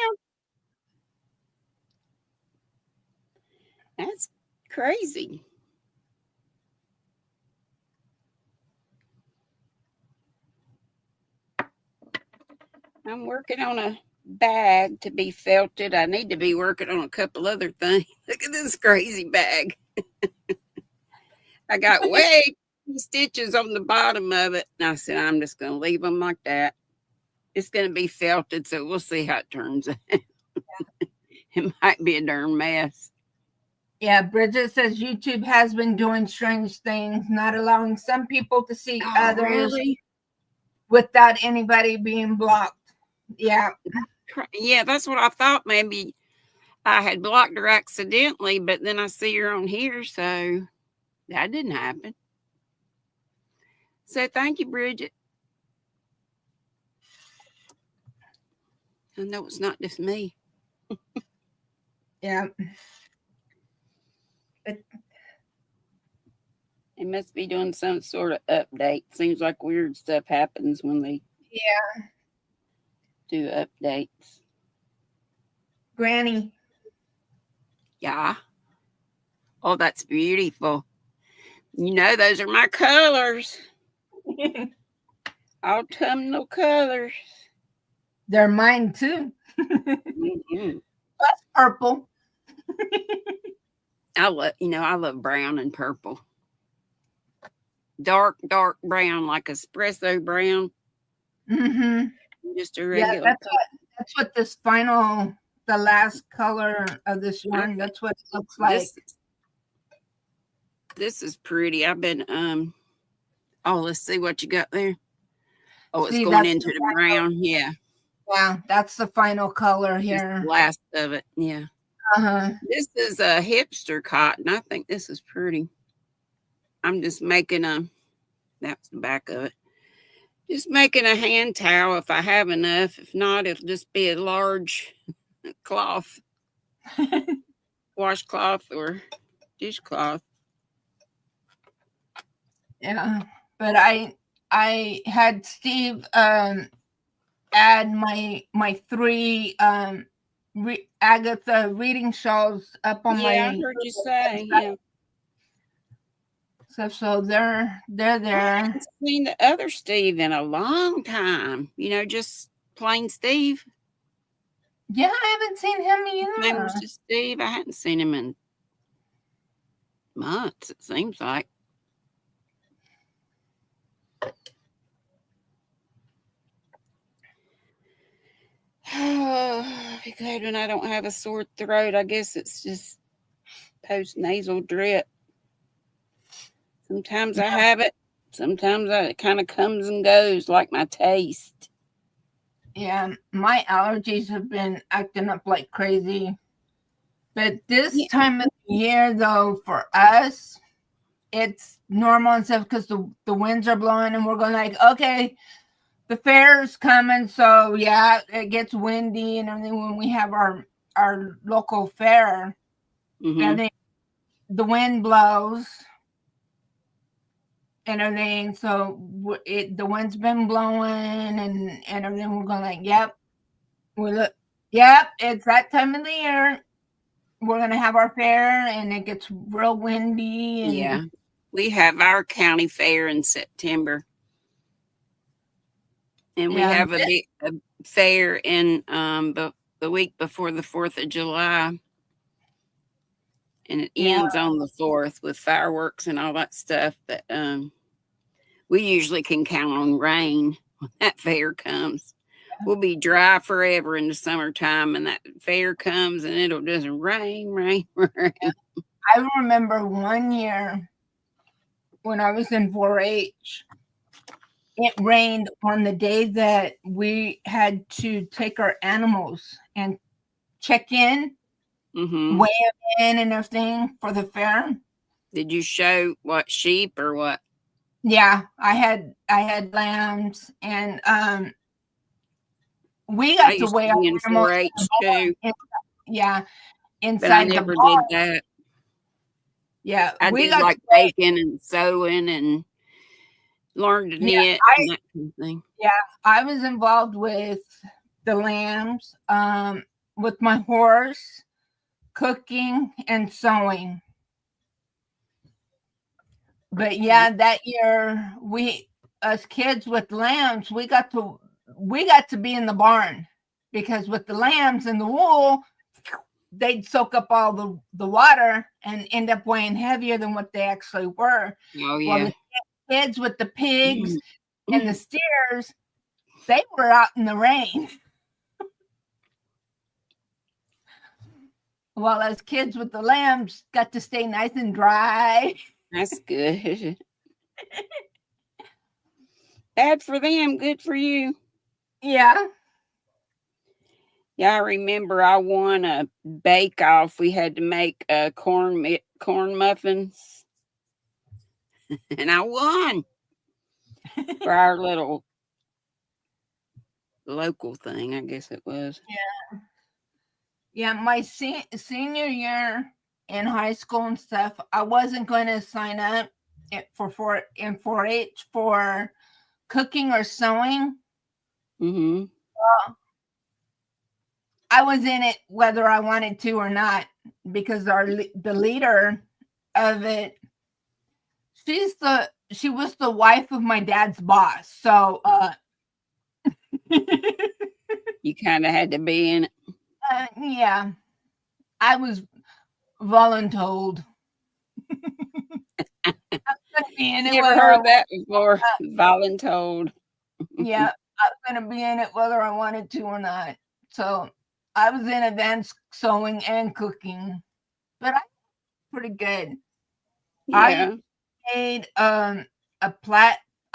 That's crazy. I'm working on a bag to be felted. I need to be working on a couple other things. Look at this crazy bag. I got way too many stitches on the bottom of it. And I said, I'm just going to leave them like that. It's going to be felted, so we'll see how it turns out. It might be a darn mess. Yeah, Bridget says YouTube has been doing strange things, not allowing some people to see others Really? without anybody being blocked. Yeah. Yeah, that's what I thought. Maybe I had blocked her accidentally, but then I see her on here, so that didn't happen. So thank you, Bridget. I know it's not just me. Yeah. But They must be doing some sort of update. Seems like weird stuff happens when they Yeah, do updates. Granny. Yeah. Oh, that's beautiful. You know, those are my colors. Autumnal colors. They're mine too. Mm-hmm. That's purple. I love brown and purple. Dark brown, like espresso brown. Mm-hmm. Just a Yeah, regular color. that's what the last color of this yarn. That's what it looks like. This is pretty. I've been oh, let's see what you got there. Oh, it's See, going that's into the brown. Yeah. yeah, that's the final color Just here. the last of it. Yeah. Uh-huh. This is a hipster cotton. I think this is pretty. I'm just making that's the back of it. Just making a hand towel if I have enough. If not, it'll just be a large cloth, washcloth or dishcloth. Yeah, but I had Steve add my three Agatha reading shawls up on Yeah, I my heard you say. Yeah. so they're I there. haven't seen the other Steve in a long time. Just plain Steve. Yeah, I haven't seen him His name either. was just Steve. I hadn't seen him in months, it seems like. Oh, be glad when I don't have a sore throat. I guess it's just post nasal drip. Sometimes I have it. Sometimes it kind of comes and goes like my taste. Yeah, my allergies have been acting up like crazy. But this time of the year, though, for us, it's normal and stuff because the winds are blowing and we're going like, okay, the fair's coming. So, yeah, it gets windy and everything when we have our local fair. Mm-hmm. And the wind blows and everything. So, the wind's been blowing and everything. We're going like, yep. Yep, it's that time of the year. We're gonna have our fair, and it gets real windy. And yeah, we have our county fair in September, and we have a big fair in the week before the 4th of July, and it ends on the 4th with fireworks and all that stuff. But we usually can count on rain when that fair comes. We'll be dry forever in the summertime, and that fair comes, and it'll just rain. I remember one year when I was in 4-H, it rained on the day that we had to take our animals and check in, Mm-hmm. weigh them in and everything for the fair. Did you show what sheep or what? Yeah, I had lambs, and we got to weigh our in animals 4-H too. Yeah, inside But I the never barn. did that. Yeah, I we did got like baking and sewing and learned to knit and that kind of thing. Yeah, I was involved with the lambs, with my horse, cooking and sewing. But yeah, that year us kids with lambs, we got to be in the barn because with the lambs and the wool, they'd soak up all the water and end up weighing heavier than what they actually were. Oh yeah. Well, the kids with the pigs and the steers, they were out in the rain. While us kids with the lambs got to stay nice and dry. That's good. Bad for them, good for you. Yeah. Yeah, I remember I won a bake-off. We had to make corn muffins, and I won for our little local thing, I guess it was. Yeah. Yeah, my senior year in high school and stuff, I wasn't going to sign up in 4-H for cooking or sewing. Mm-hmm. I was in it whether I wanted to or not, because the leader of it, she was the wife of my dad's boss. So You kind of had to be in it. yeah, I was voluntold. I'm gonna be in it You ever whether heard that before? Voluntold. yeah, I was gonna be in it whether I wanted to or not. So I was in advanced sewing and cooking, but I pretty good. I Yeah. made a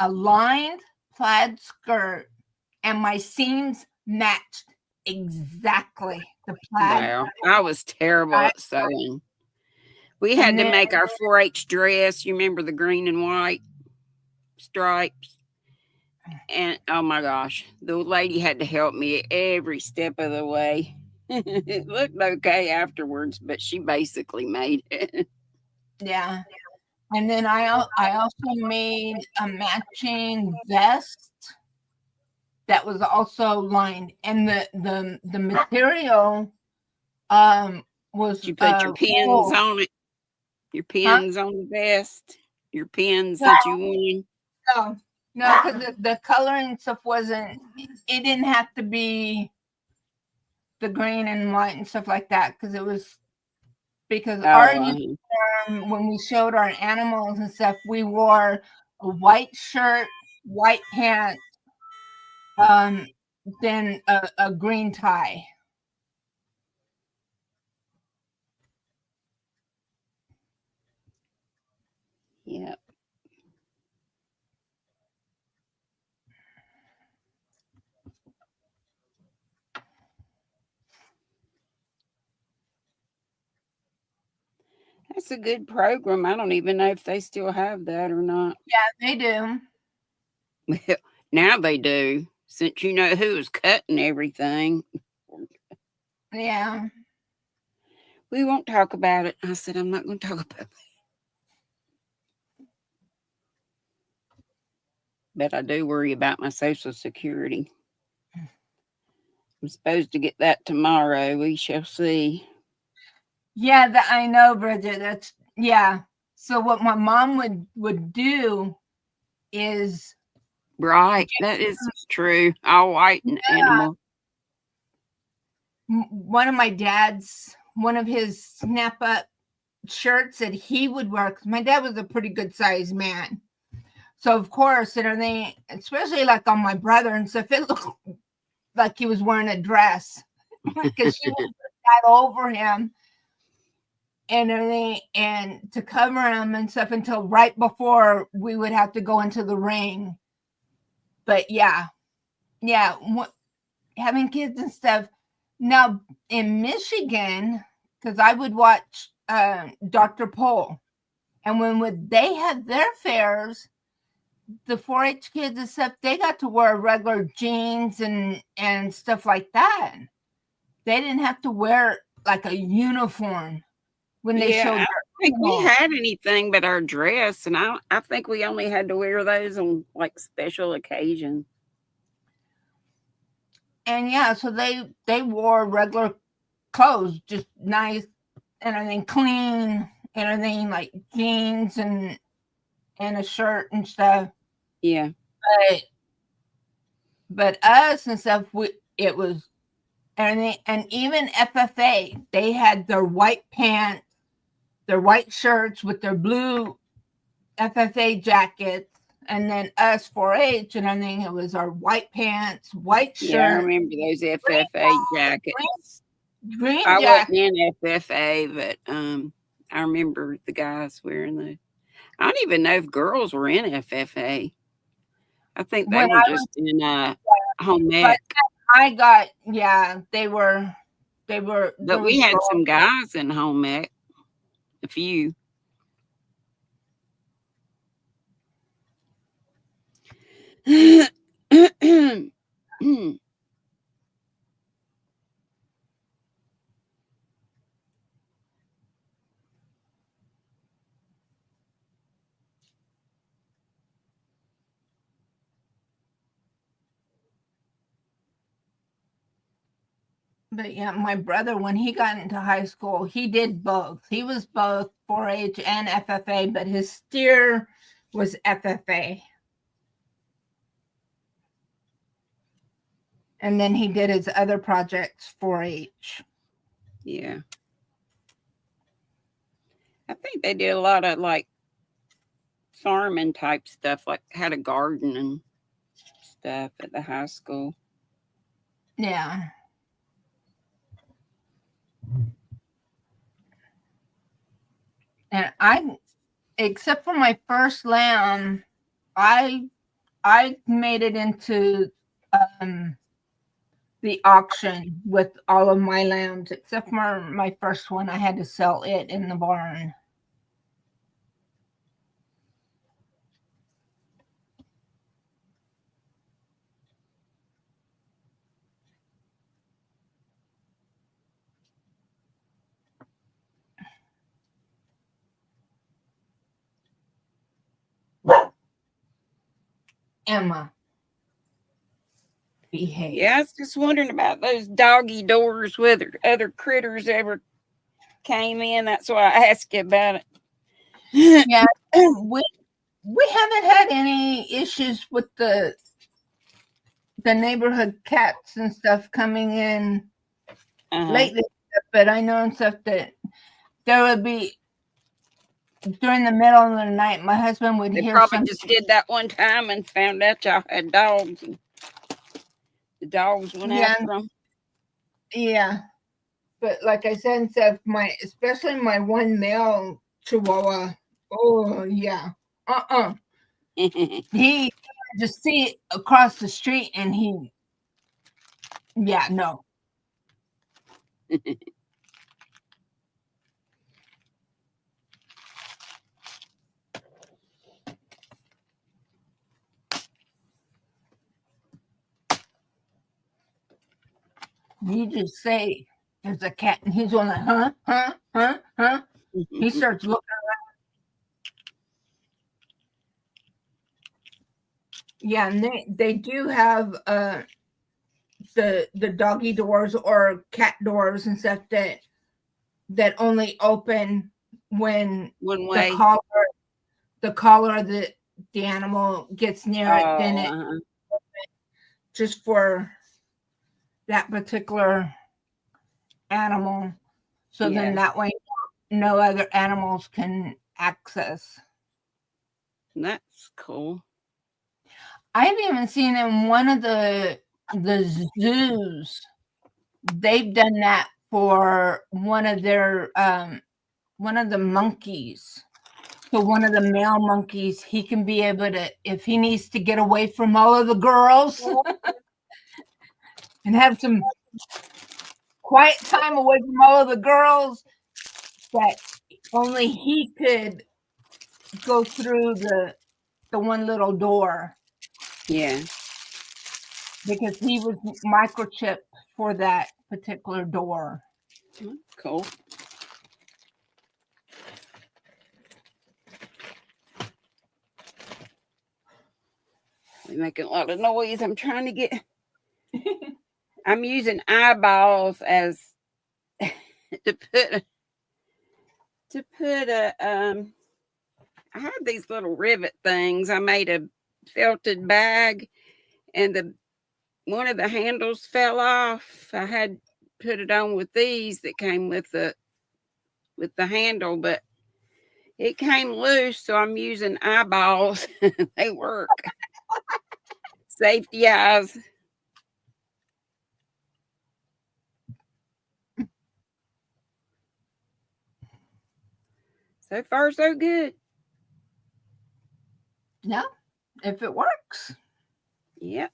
lined plaid skirt, and my seams matched exactly the plaid. Wow. I was terrible at sewing. We had And to then make our 4-H dress. You remember the green and white stripes? And oh my gosh, the lady had to help me every step of the way. It looked okay afterwards, but she basically made it. yeah, and then I also made a matching vest that was also lined, and the material was Did you put your pins wool. on it? Your Huh? pins on the vest? Your pins No, that you won? no, no, because the coloring stuff wasn't. It didn't have to be the green and white and stuff like that, because it was because our Oh, uniform, when we showed our animals and stuff, we wore a white shirt, white pants, um, then a green tie. yeah. That's a good program. I don't even know if they still have that or not. Yeah, they do. Well, now they do, since you know who was cutting everything. Yeah. We won't talk about it. I said, I'm not going to talk about it. But I do worry about my Social Security. I'm supposed to get that tomorrow. We shall see. Yeah, that I know, Bridget. That's yeah. So what my mom would do is Right. That is true. All white and animal. one of his snap up shirts that he would wear, because my dad was a pretty good sized man. So of course, and everything, especially like on my brother and stuff, it looked like he was wearing a dress because she would put that over him and everything, and to cover him and stuff until right before we would have to go into the ring. But yeah, yeah, having kids and stuff. Now in Michigan, because I would watch Dr. Pol, and when would they had their fairs, the 4-H kids and stuff, they got to wear regular jeans and stuff like that. They didn't have to wear like a uniform when they Yeah, showed I their don't think we animals. had anything but our dress, and I think we only had to wear those on like special occasions. And yeah, so they wore regular clothes, just nice and everything clean and everything, like jeans and a shirt and stuff. Yeah, But us and stuff, it was and even FFA, they had their white pants, their white shirts with their blue FFA jackets, and then us 4-H and everything, it was our white pants, white yeah, I shirt, remember those green FFA jackets. green I wasn't jacket. in FFA, but I remember the guys wearing those. I don't even know if girls were in FFA. I think they When were I just in home but ec. I got yeah, they were But there we was had girls. some guys in home ec, a few. But yeah, my brother, when he got into high school, he did both. He was both 4-H and FFA, but his steer was FFA. And then he did his other projects 4-H. Yeah. I think they did a lot of like farming type stuff, like had a garden and stuff at the high school. Yeah. And I, except for my first lamb, I made it into the auction with all of my lambs, except for my first one. I had to sell it in the barn. Emma, behave. Yeah, I was just wondering about those doggy doors, whether other critters ever came in. That's why I asked you about it. Yeah, we haven't had any issues with the neighborhood cats and stuff coming in lately, but I know and stuff that there would be during the middle of the night. My husband would They hear probably something. just did that one time and found out y'all had dogs. And the dogs went after them. Yeah, but like I said, and stuff, especially my one male Chihuahua. Oh yeah, he just see it across the street, and no. You just say there's a cat, and he's going like, huh. He starts looking around. Yeah, and they do have the doggy doors or cat doors and stuff that only open when One way. the collar of the animal gets near it, then it just for that particular animal. So then that way no other animals can access. That's cool. I've even seen in one of the zoos, they've done that for one of their one of the monkeys. So one of the male monkeys, he can be able to, if he needs to get away from all of the girls and have some quiet time away from all of the girls, that only he could go through the one little door. Yeah. Because he was microchipped for that particular door. Cool. We're making a lot of noise. I'm trying to get. I'm using eyeballs as to put a I had these little rivet things. I made a felted bag, and one of the handles fell off. I had put it on with these that came with the handle, but it came loose, so I'm using eyeballs. They work. Safety eyes. So far, so good. Yeah, if it works. Yep.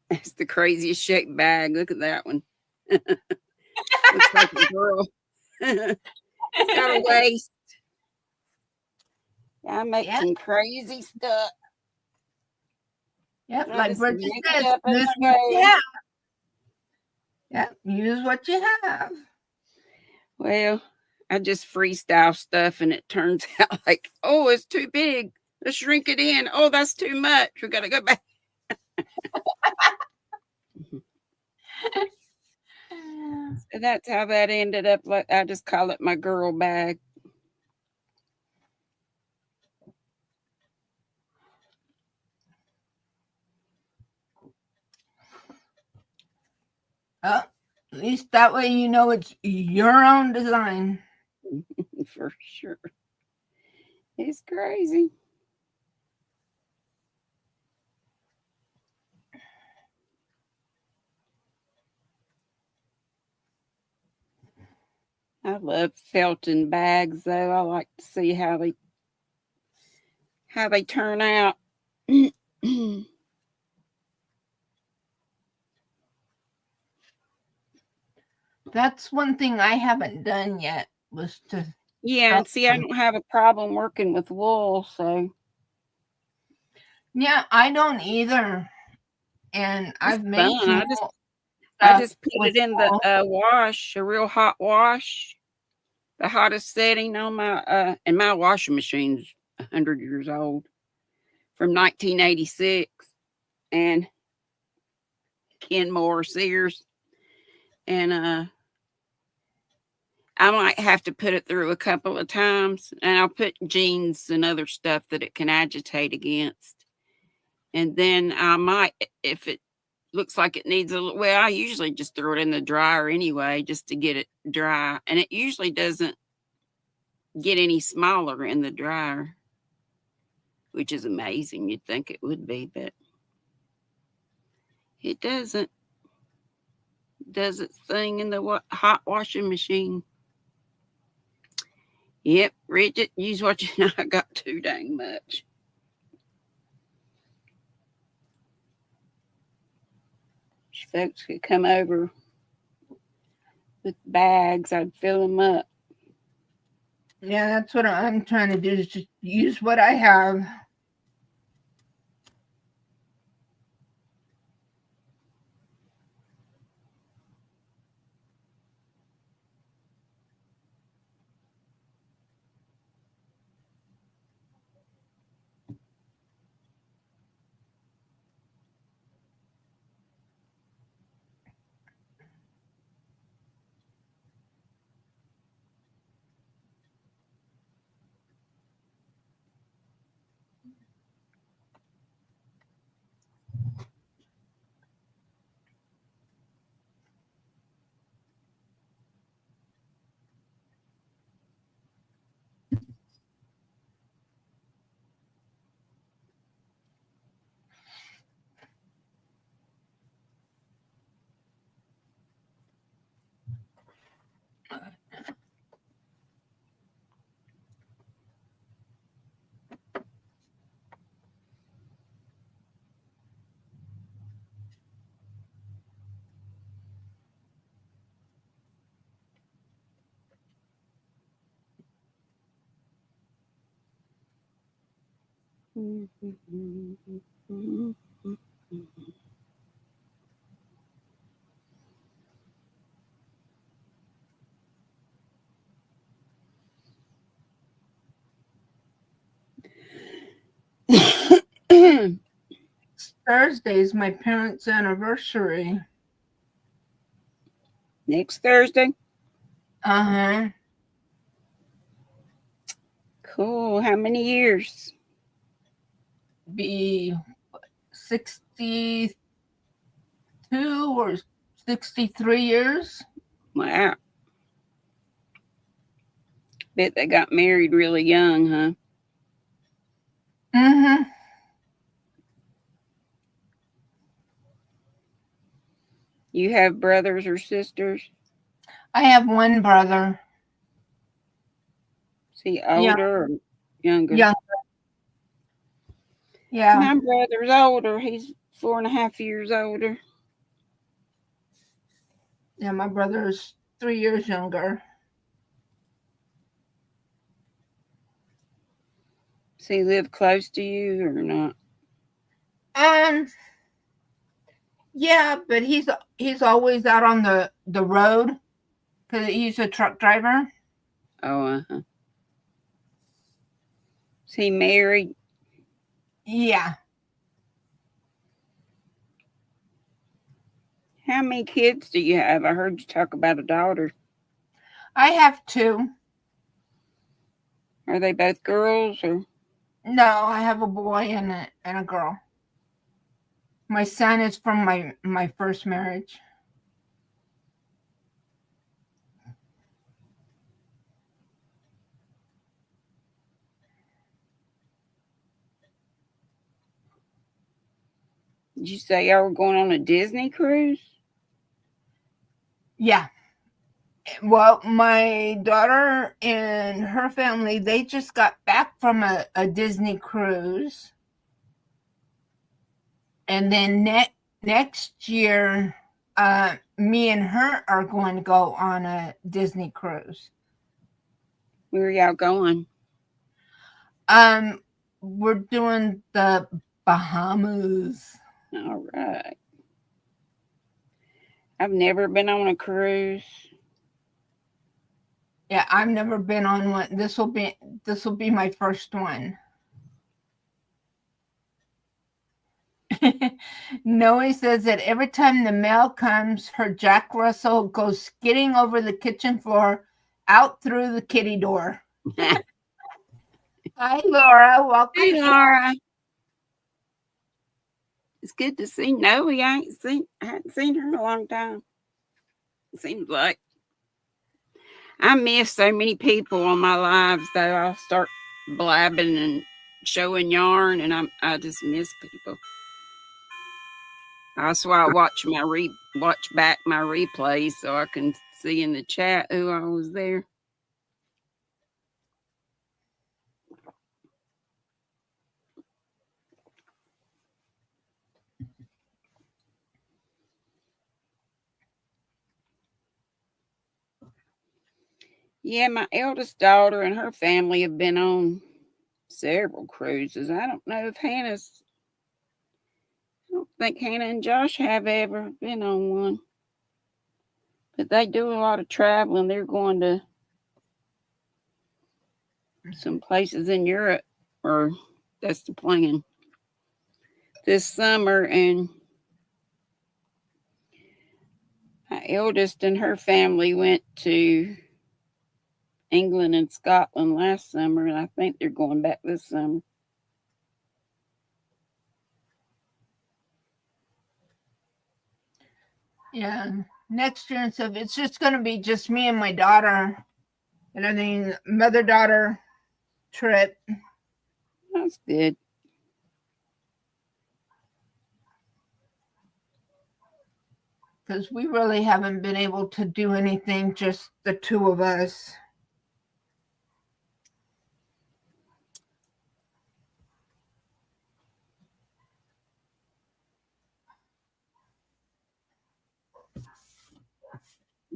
That's the craziest shaped bag. Look at that one. Looks like a girl. It's got a waist. I make some crazy stuff. Yep, like Bridget says, use what you have. Well, I just freestyle stuff, and it turns out like, oh, it's too big. Let's shrink it in. Oh, that's too much. We got to go back. So that's how that ended up. Like, I just call it my girl bag. Oh, at least that way you know it's your own design. For sure. It's crazy. I love felting bags though. I like to see how they turn out. That's one thing I haven't done yet was to Yeah, and felt see, I them. don't have a problem working with wool, so Yeah, I don't either. And it's I've fun. made some I stuff just put with it in the wool. wash, a real hot wash, the hottest setting on my and my washing machine's 100 years old, from 1986, and Kenmore Sears, and I might have to put it through a couple of times, and I'll put jeans and other stuff that it can agitate against. And then I might, if it looks like it needs well, I usually just throw it in the dryer anyway, just to get it dry. And it usually doesn't get any smaller in the dryer, which is amazing. You'd think it would be, but it doesn't. It does its thing in the hot washing machine. Yep, Bridget, use what you know. I got too dang much. Folks could come over with bags, I'd fill them up. Yeah, that's what I'm trying to do is just use what I have. Thursday is my parents' anniversary. Next Thursday. Uh-huh. Cool. How many years? Be 62 or 63 years. Wow. Bet they got married really young, huh? Mm-hmm. You have brothers or sisters? I have one brother. Is he older or younger? Younger. Yeah. My brother's older. He's 4.5 years older. Yeah, my brother's 3 years younger. Does he live close to you or not? Yeah, but he's always out on the road because he's a truck driver. Oh, uh-huh. Is he married? Yeah. How many kids do you have? I heard you talk about a daughter. I have 2. Are they both girls or? No, I have a boy and a girl. My son is from my first marriage. Did you say y'all were going on a Disney cruise? Yeah. Well, my daughter and her family, they just got back from a Disney cruise. And then next year, me and her are going to go on a Disney cruise. Where are y'all going? We're doing the Bahamas. All right. I've never been on a cruise. Yeah, I've never been on one. This will be my first one. Noe says that every time the mail comes, her Jack Russell goes skidding over the kitchen floor out through the kitty door. Hi, Laura. Welcome. Hey, Laura. It's good to see Noe. I hadn't seen her in a long time. It seems like. I miss so many people on my lives though. I'll start blabbing and showing yarn, and I just miss people. That's why I watch back my replays so I can see in the chat who I was there. Yeah, my eldest daughter and her family have been on several cruises. I don't think Hannah and Josh have ever been on one. But they do a lot of traveling. They're going to some places in Europe, or that's the plan, this summer. And my eldest and her family went to England and Scotland last summer, and I think they're going back this summer. Yeah, next year and stuff. It's just going to be just me and my daughter, and I mean mother-daughter trip. That's good. Because we really haven't been able to do anything, just the 2 of us.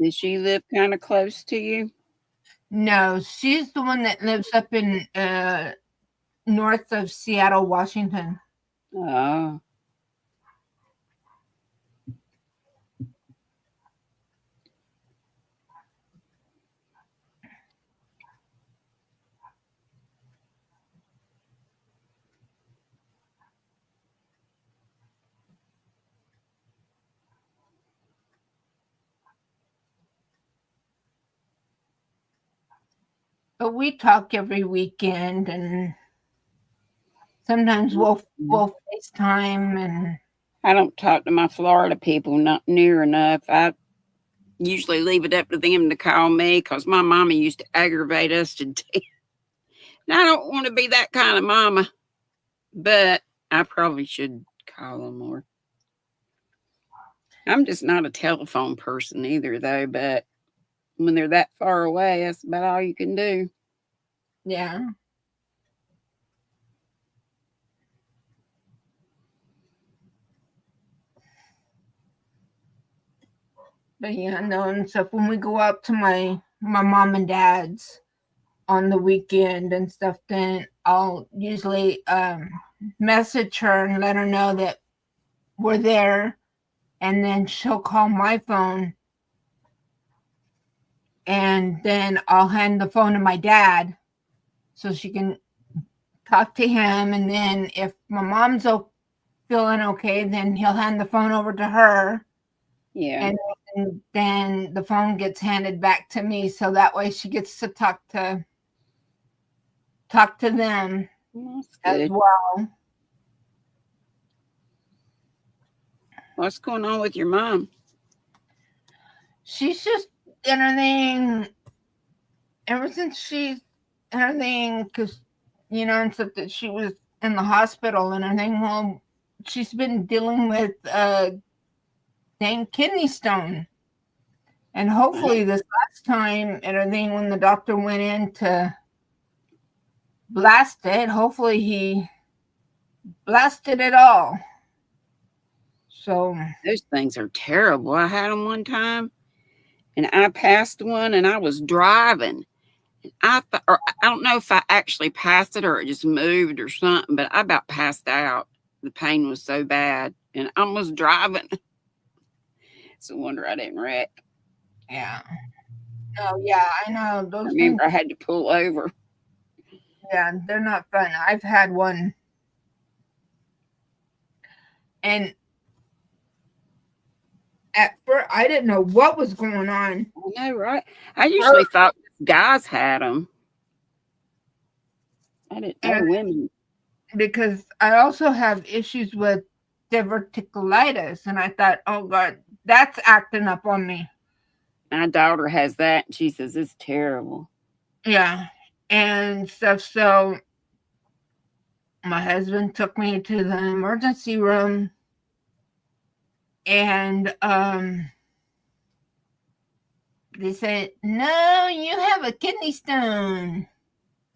Does she live kind of close to you? No, she's the one that lives up in north of Seattle, Washington. Oh. But we talk every weekend, and sometimes we'll FaceTime. And I don't talk to my Florida people not near enough. I usually leave it up to them to call me because my mama used to aggravate us to death. And I don't want to be that kind of mama, but I probably should call them more. I'm just not a telephone person either, though, but when they're that far away, that's about all you can do. yeah. But yeah, no, and stuff. When we go out to my mom and dad's on the weekend and stuff, then I'll usually message her and let her know that we're there, and then she'll call my phone, and then I'll hand the phone to my dad so she can talk to him. And then if my mom's feeling okay, then he'll hand the phone over to her, Yeah. And then the phone gets handed back to me, so that way she gets to talk to them Well, that's as good. well. What's going on with your mom? She's just everything ever since she's everything because and stuff that she was in the hospital and everything. Well, she's been dealing with dang kidney stone. And hopefully this last time and everything when the doctor went in to blast it, hopefully he blasted it all. So Those things are terrible. I had them one time, and I passed one, and I was driving. Or I don't know if I actually passed it or it just moved or something, but I about passed out. The pain was so bad, and I was driving. It's a wonder I didn't wreck. yeah. Oh yeah, I know I those things. remember I had to pull over. Yeah, they're not fun. I've had one, and at first I didn't know what was going on. I know, right? I usually thought guys had them. I didn't know And women. because I also have issues with diverticulitis, and I thought, oh God, that's acting up on me. My daughter has that, and she says it's terrible. Yeah, and stuff. So my husband took me to the emergency room, and they said, "No, you have a kidney stone."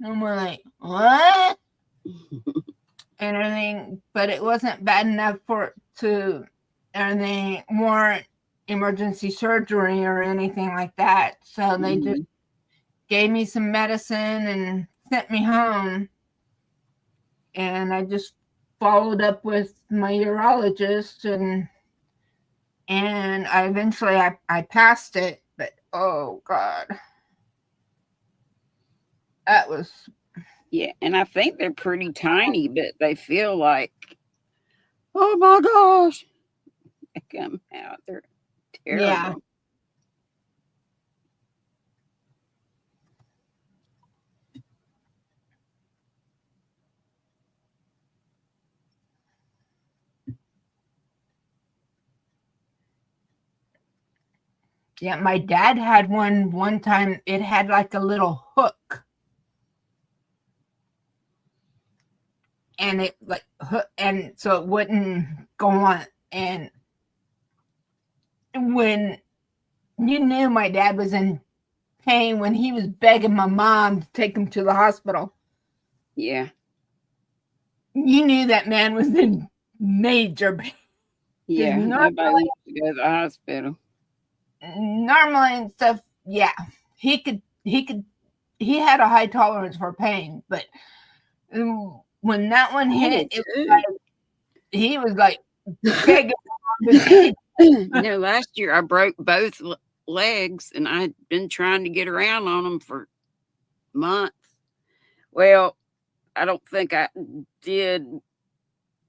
And we're like, "What?" And everything, but it wasn't bad enough for to anything warrant emergency surgery or anything like that. So they just gave me some medicine and sent me home. And I just followed up with my urologist and I eventually I passed it, but oh God. That was Yeah, and I think they're pretty tiny, but they feel like, oh my gosh, they come out. They're yeah. terrible. Yeah, my dad had one time. It had like a little hook, and it like and so it wouldn't go on. And when you knew my dad was in pain when he was begging my mom to take him to the hospital, Yeah, you knew that man was in major pain. yeah. Nobody wants to go to the hospital. Normally and stuff, yeah, he could he had a high tolerance for pain, but when that one hit, it was like, he was like begging to take. Last year I broke both legs, and I'd been trying to get around on them for months. Well, I don't think I did.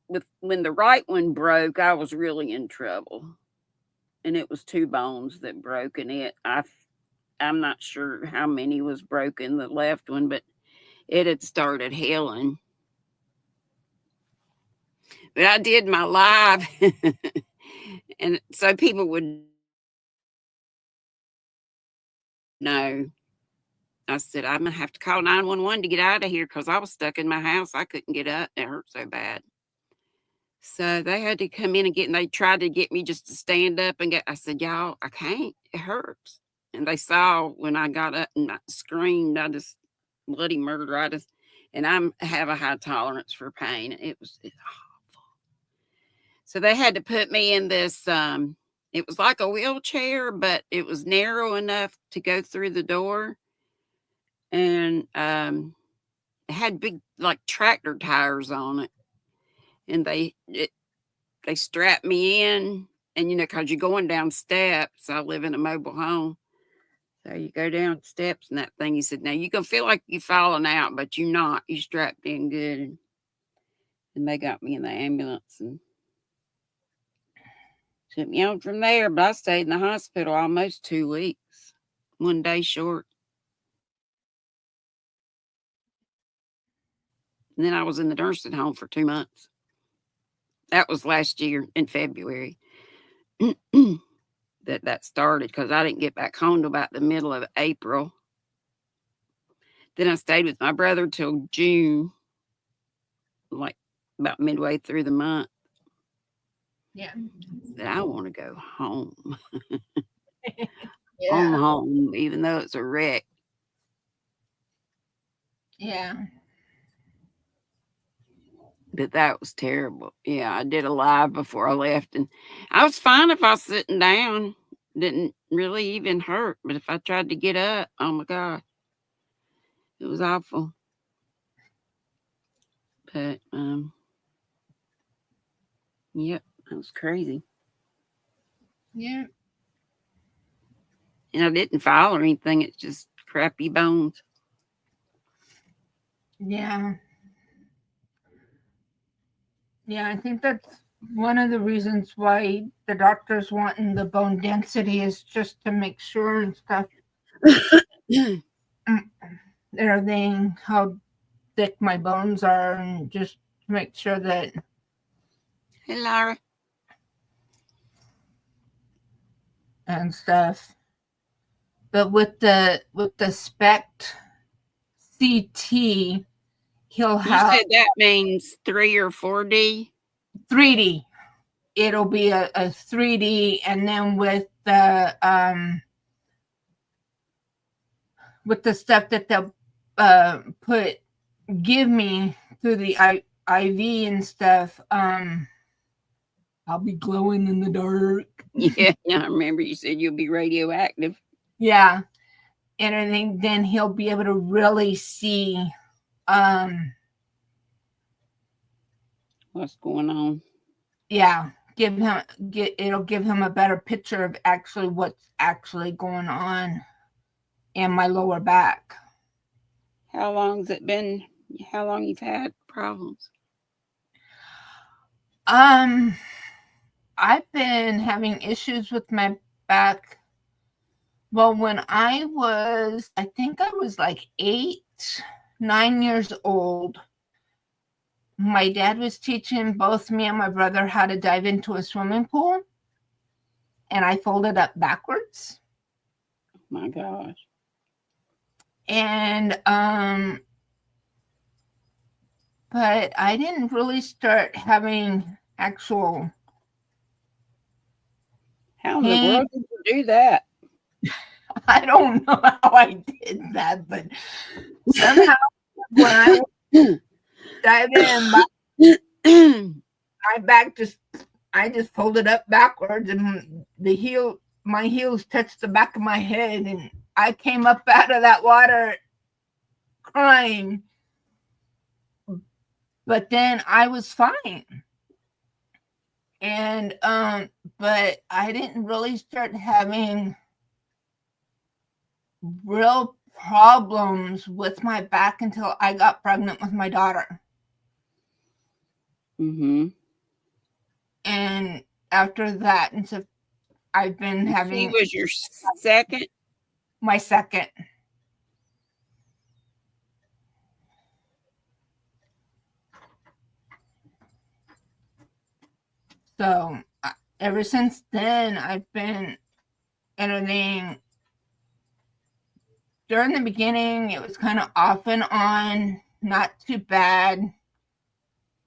With when the right one broke, I was really in trouble, and it was two bones that broke, and I'm not sure how many was broken, the left one, but it had started healing. But I did my live, and so people would know. I said, I'm gonna have to call 911 to get out of here because I was stuck in my house. I couldn't get up. It hurt so bad. So they had to come in and they tried to get me just to stand up and get. I said, y'all, I can't. It hurts. And they saw when I got up and I screamed, I just bloody murder. And have a high tolerance for pain. It's awful. So they had to put me in this. It was like a wheelchair, but it was narrow enough to go through the door, and it had big like tractor tires on it, and they strapped me in, and because you're going down steps. I live in a mobile home, so you go down steps and that thing. He said, now you're gonna feel like you're falling out, but you're not. You strapped in good. And they got me in the ambulance, and Took me on from there, but I stayed in the hospital almost 2 weeks, 1 day short. And then I was in the nursing home for 2 months. That was last year in February that started, because I didn't get back home till about the middle of April. Then I stayed with my brother till June, like about midway through the month. Yeah. That I want to go home. Yeah. Home, even though it's a wreck. Yeah. But that was terrible. Yeah, I did a live before I left, and I was fine if I was sitting down. Didn't really even hurt. But if I tried to get up, oh my God, it was awful. But yep, that was crazy. Yeah. And I didn't file or anything. It's just crappy bones. Yeah. Yeah, I think that's one of the reasons why the doctors wanting the bone density is just to make sure and stuff. Everything, how thick my bones are, and just to make sure that. Hey, Laura. And stuff. But with the SPECT CT, he'll You have said that means 3 or 4D? 3D. It'll be a 3D, and then with the stuff that they'll give me through the IV and stuff, I'll be glowing in the dark. Yeah, I remember you said you'll be radioactive. Yeah. And I think then he'll be able to really see what's going on. Yeah, it'll give him a better picture of actually what's actually going on in my lower back. How long's it been? How long you've had problems? I've been having issues with my back. Well, when I think I was like 8, 9 years old, my dad was teaching both me and my brother how to dive into a swimming pool, and I folded up backwards. Oh my gosh. And but I didn't really start having actual. How in the world did you do that? I don't know how I did that, but somehow when I dived in, my back I just folded up backwards, and my heels touched the back of my head, and I came up out of that water crying. But then I was fine. And but I didn't really start having real problems with my back until I got pregnant with my daughter. Mm-hmm. And after that, and so I've been having. She was your second? My second. So ever since then, I've been editing. During the beginning, it was kind of off and on, not too bad.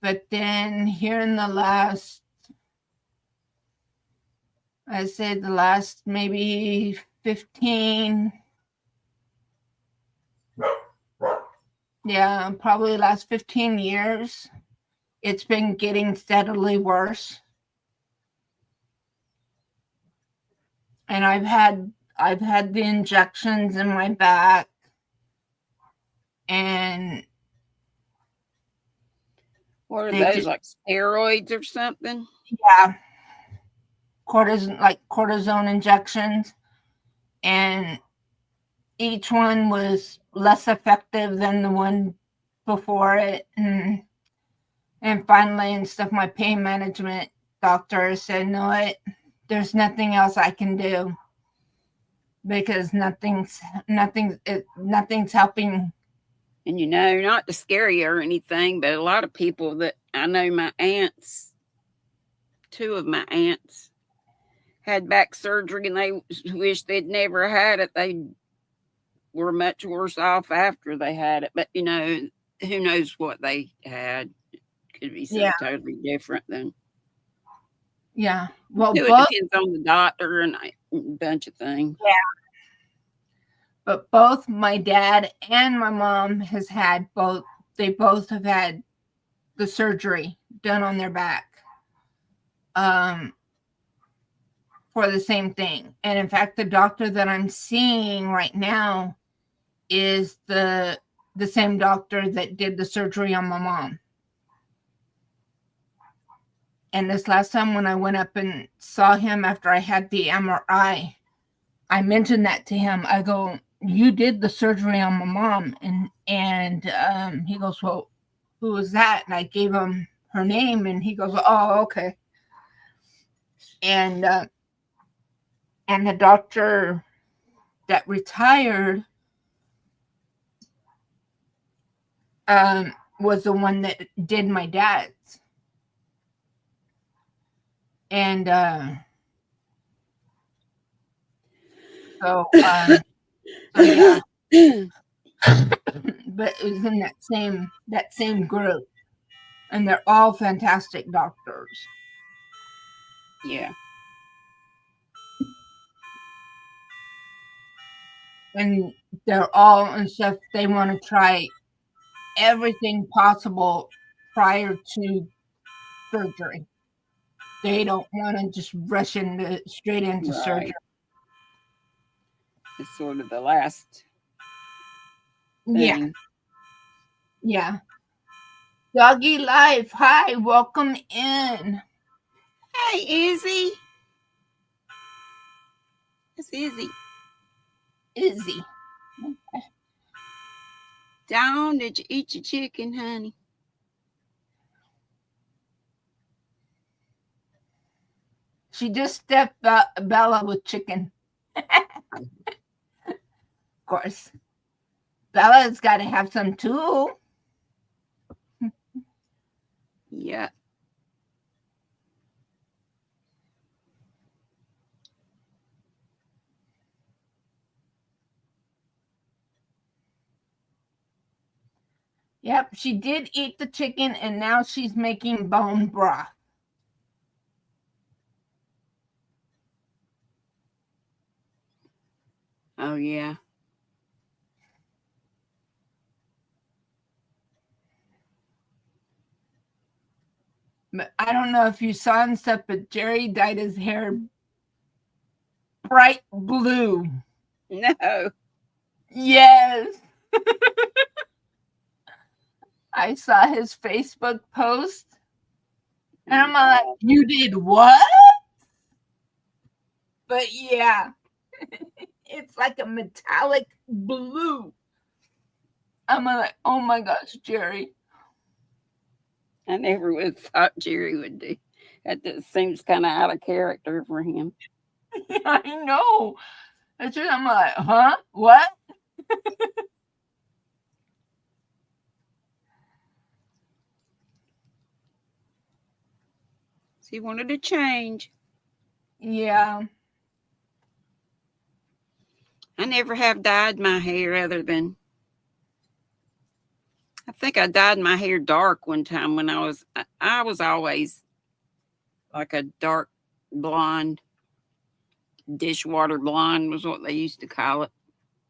But then here in the last, I'd say the last maybe 15, yeah, probably the last 15 years, it's been getting steadily worse. And I've had the injections in my back, and what are those, like steroids or something? Yeah, cortisone injections, and each one was less effective than the one before it, and finally and stuff, my pain management doctor said, no, there's nothing else I can do because nothing's helping. And not to scare you or anything, but a lot of people that I know, my aunts, two of my aunts had back surgery and they wish they'd never had it. They were much worse off after they had it. But who knows what they had? Could be something totally different than. Yeah. Well, It depends on the doctor and a bunch of things. Yeah. But both my dad and my mom they both have had the surgery done on their back for the same thing. And in fact, the doctor that I'm seeing right now is the same doctor that did the surgery on my mom. And this last time when I went up and saw him after I had the MRI, I mentioned that to him. I go, "You did the surgery on my mom," and he goes, "Well, who was that?" And I gave him her name, and he goes, "Oh, okay." And the doctor that retired was the one that did my dad's, and so yeah. But it was in that same group, and they're all fantastic doctors. Yeah. And they're all and stuff. They want to try everything possible prior to surgery. They don't want to just rush straight into surgery. It's sort of the last thing. Yeah. Doggy Life, hi, welcome in. Hey, Izzy. It's Izzy. Izzy. Okay. Dawn, did you eat your chicken, honey? She just stepped Bella with chicken. Of course. Bella's got to have some too. Yeah. Yep, she did eat the chicken, and now she's making bone broth. Oh, yeah. But I don't know if you saw and stuff, but Jerry dyed his hair bright blue. No. Yes. I saw his Facebook post, and I'm like, "You did what?" But yeah, it's like a metallic blue. I'm like, "Oh my gosh, Jerry." I never would have thought Jerry would do that. That seems kind of out of character for him. I know. I'm like, huh? What? He wanted to change. Yeah. I never have dyed my hair other than I think I dyed my hair dark one time when I was always like a dark blonde. Dishwater blonde was what they used to call it.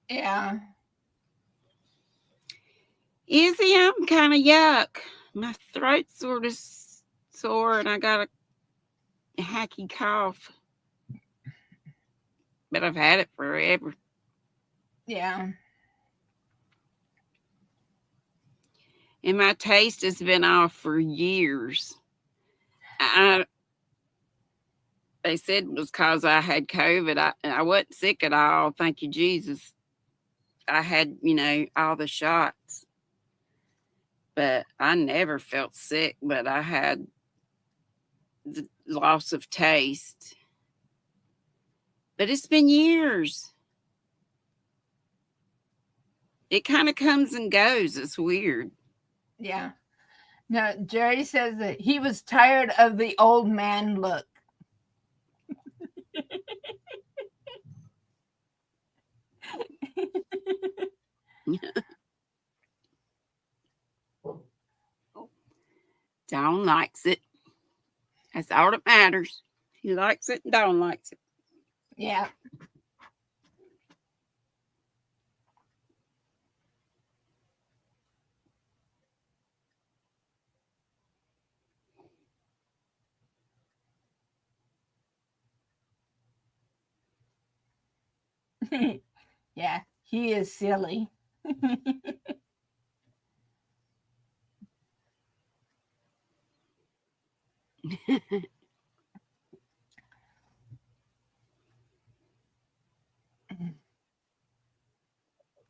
Yeah. Izzy, I'm kind of yuck. My throat's sort of sore and I got a hacky cough. But I've had it forever. Yeah. And my taste has been off for years. They said it was because I had COVID. I wasn't sick at all. Thank you, Jesus. I had, all the shots. But I never felt sick, but I had the loss of taste. But it's been years. It kind of comes and goes. It's weird. Yeah. Now, Jerry says that he was tired of the old man look. Dawn likes it. That's all that matters. He likes it and Dawn likes it. Yeah. Yeah, he is silly.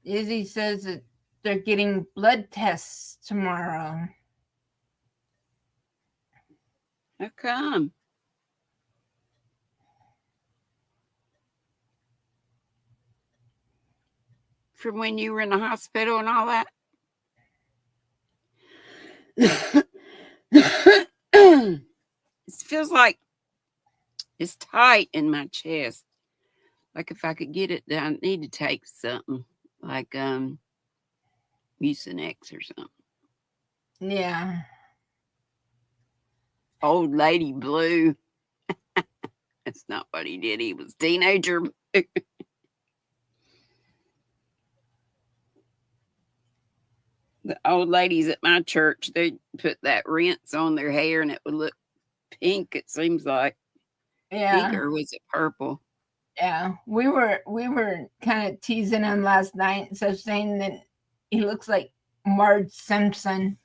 Izzy says that they're getting blood tests tomorrow. How come? From when you were in the hospital and all that? It feels like it's tight in my chest. Like if I could get it down, I need to take something like Mucinex or something. Yeah. Old lady blue. That's not what he did. He was teenager. The old ladies at my church, they put that rinse on their hair and it would look pink, it seems like. Yeah. Pink, or was it purple? Yeah. We were kind of teasing him last night, so saying that he looks like Marge Simpson.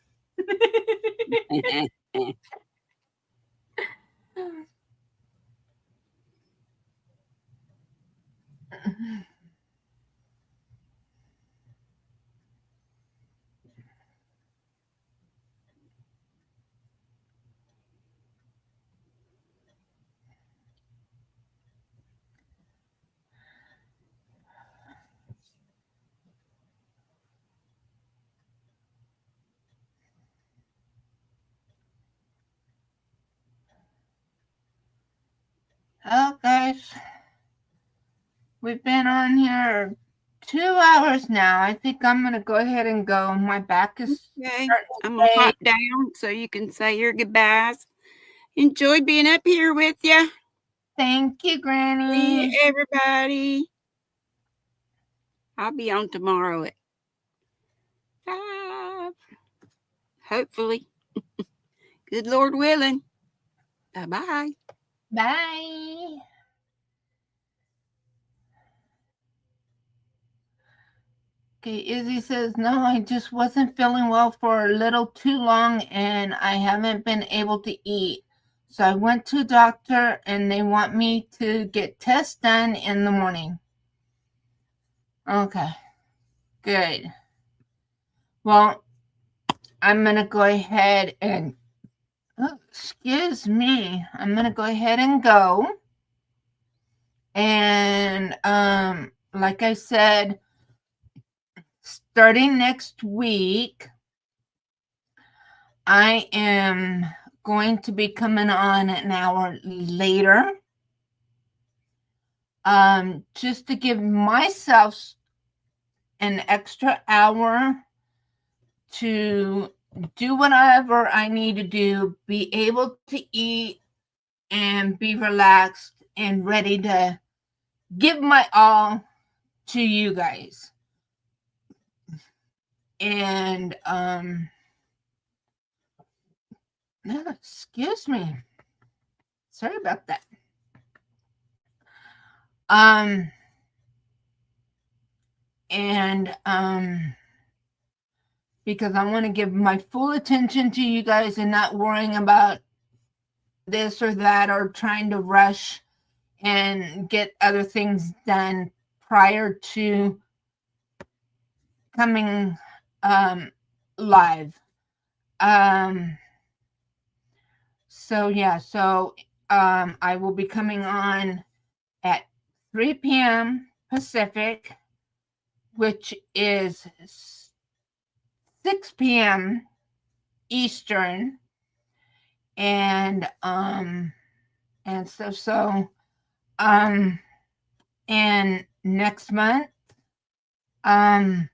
Oh, guys. We've been on here 2 hours now. I think I'm going to go ahead and go. My back is Okay, starting to I'm gonna ache. hop down so you can say your goodbyes. Enjoy being up here with you. Thank you, See Granny. everybody. I'll be on tomorrow at 5. Hopefully. Good Lord willing. Bye-bye. Bye. Okay, Izzy says, no, I just wasn't feeling well for a little too long and I haven't been able to eat. So I went to a doctor and they want me to get tests done in the morning. Okay, good. Well, I'm going to go ahead and, oh, excuse me, I'm going to go ahead and go. And like I said, starting next week, I am going to be coming on an hour later, just to give myself an extra hour to do whatever I need to do, be able to eat and be relaxed and ready to give my all to you guys. And excuse me, sorry about that. And because I want to give my full attention to you guys and not worrying about this or that or trying to rush and get other things done prior to coming live. So yeah, so I will be coming on at 3 p.m. Pacific, which is 6 p.m. Eastern, and and next month I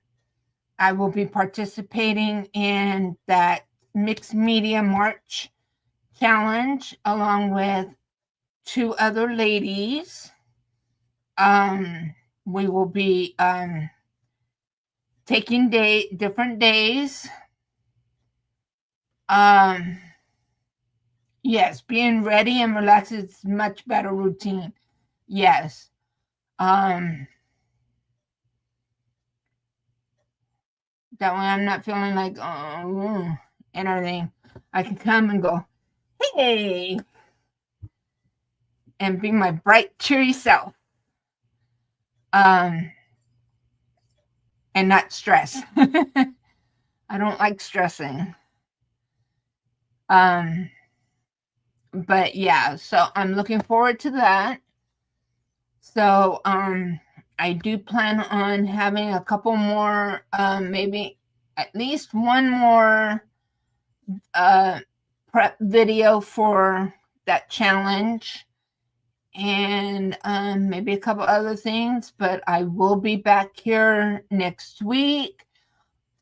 will be participating in that Mixed Media March Challenge along with 2 other ladies. We will be taking different days. Yes, being ready and relaxed is much better routine. Yes. That way I'm not feeling like and everything. I can come and go, hey, and be my bright, cheery self. And not stress. I don't like stressing. But yeah, so I'm looking forward to that. So I do plan on having a couple more, maybe at least one more prep video for that challenge, and maybe a couple other things, but I will be back here next week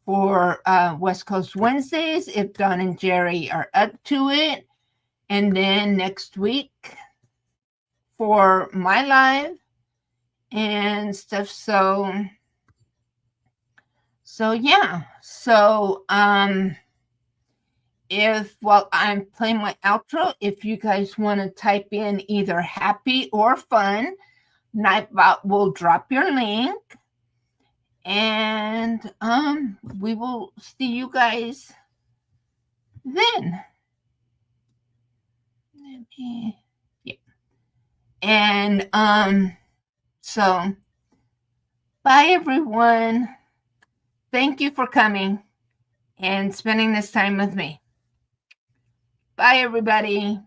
for West Coast Wednesdays if Don and Jerry are up to it, and then next week for my live and stuff. So yeah. So if while I'm playing my outro, if you guys want to type in either happy or fun, Nightbot will drop your link, and we will see you guys then. Yeah. And so bye everyone. Thank you for coming and spending this time with me. Bye everybody.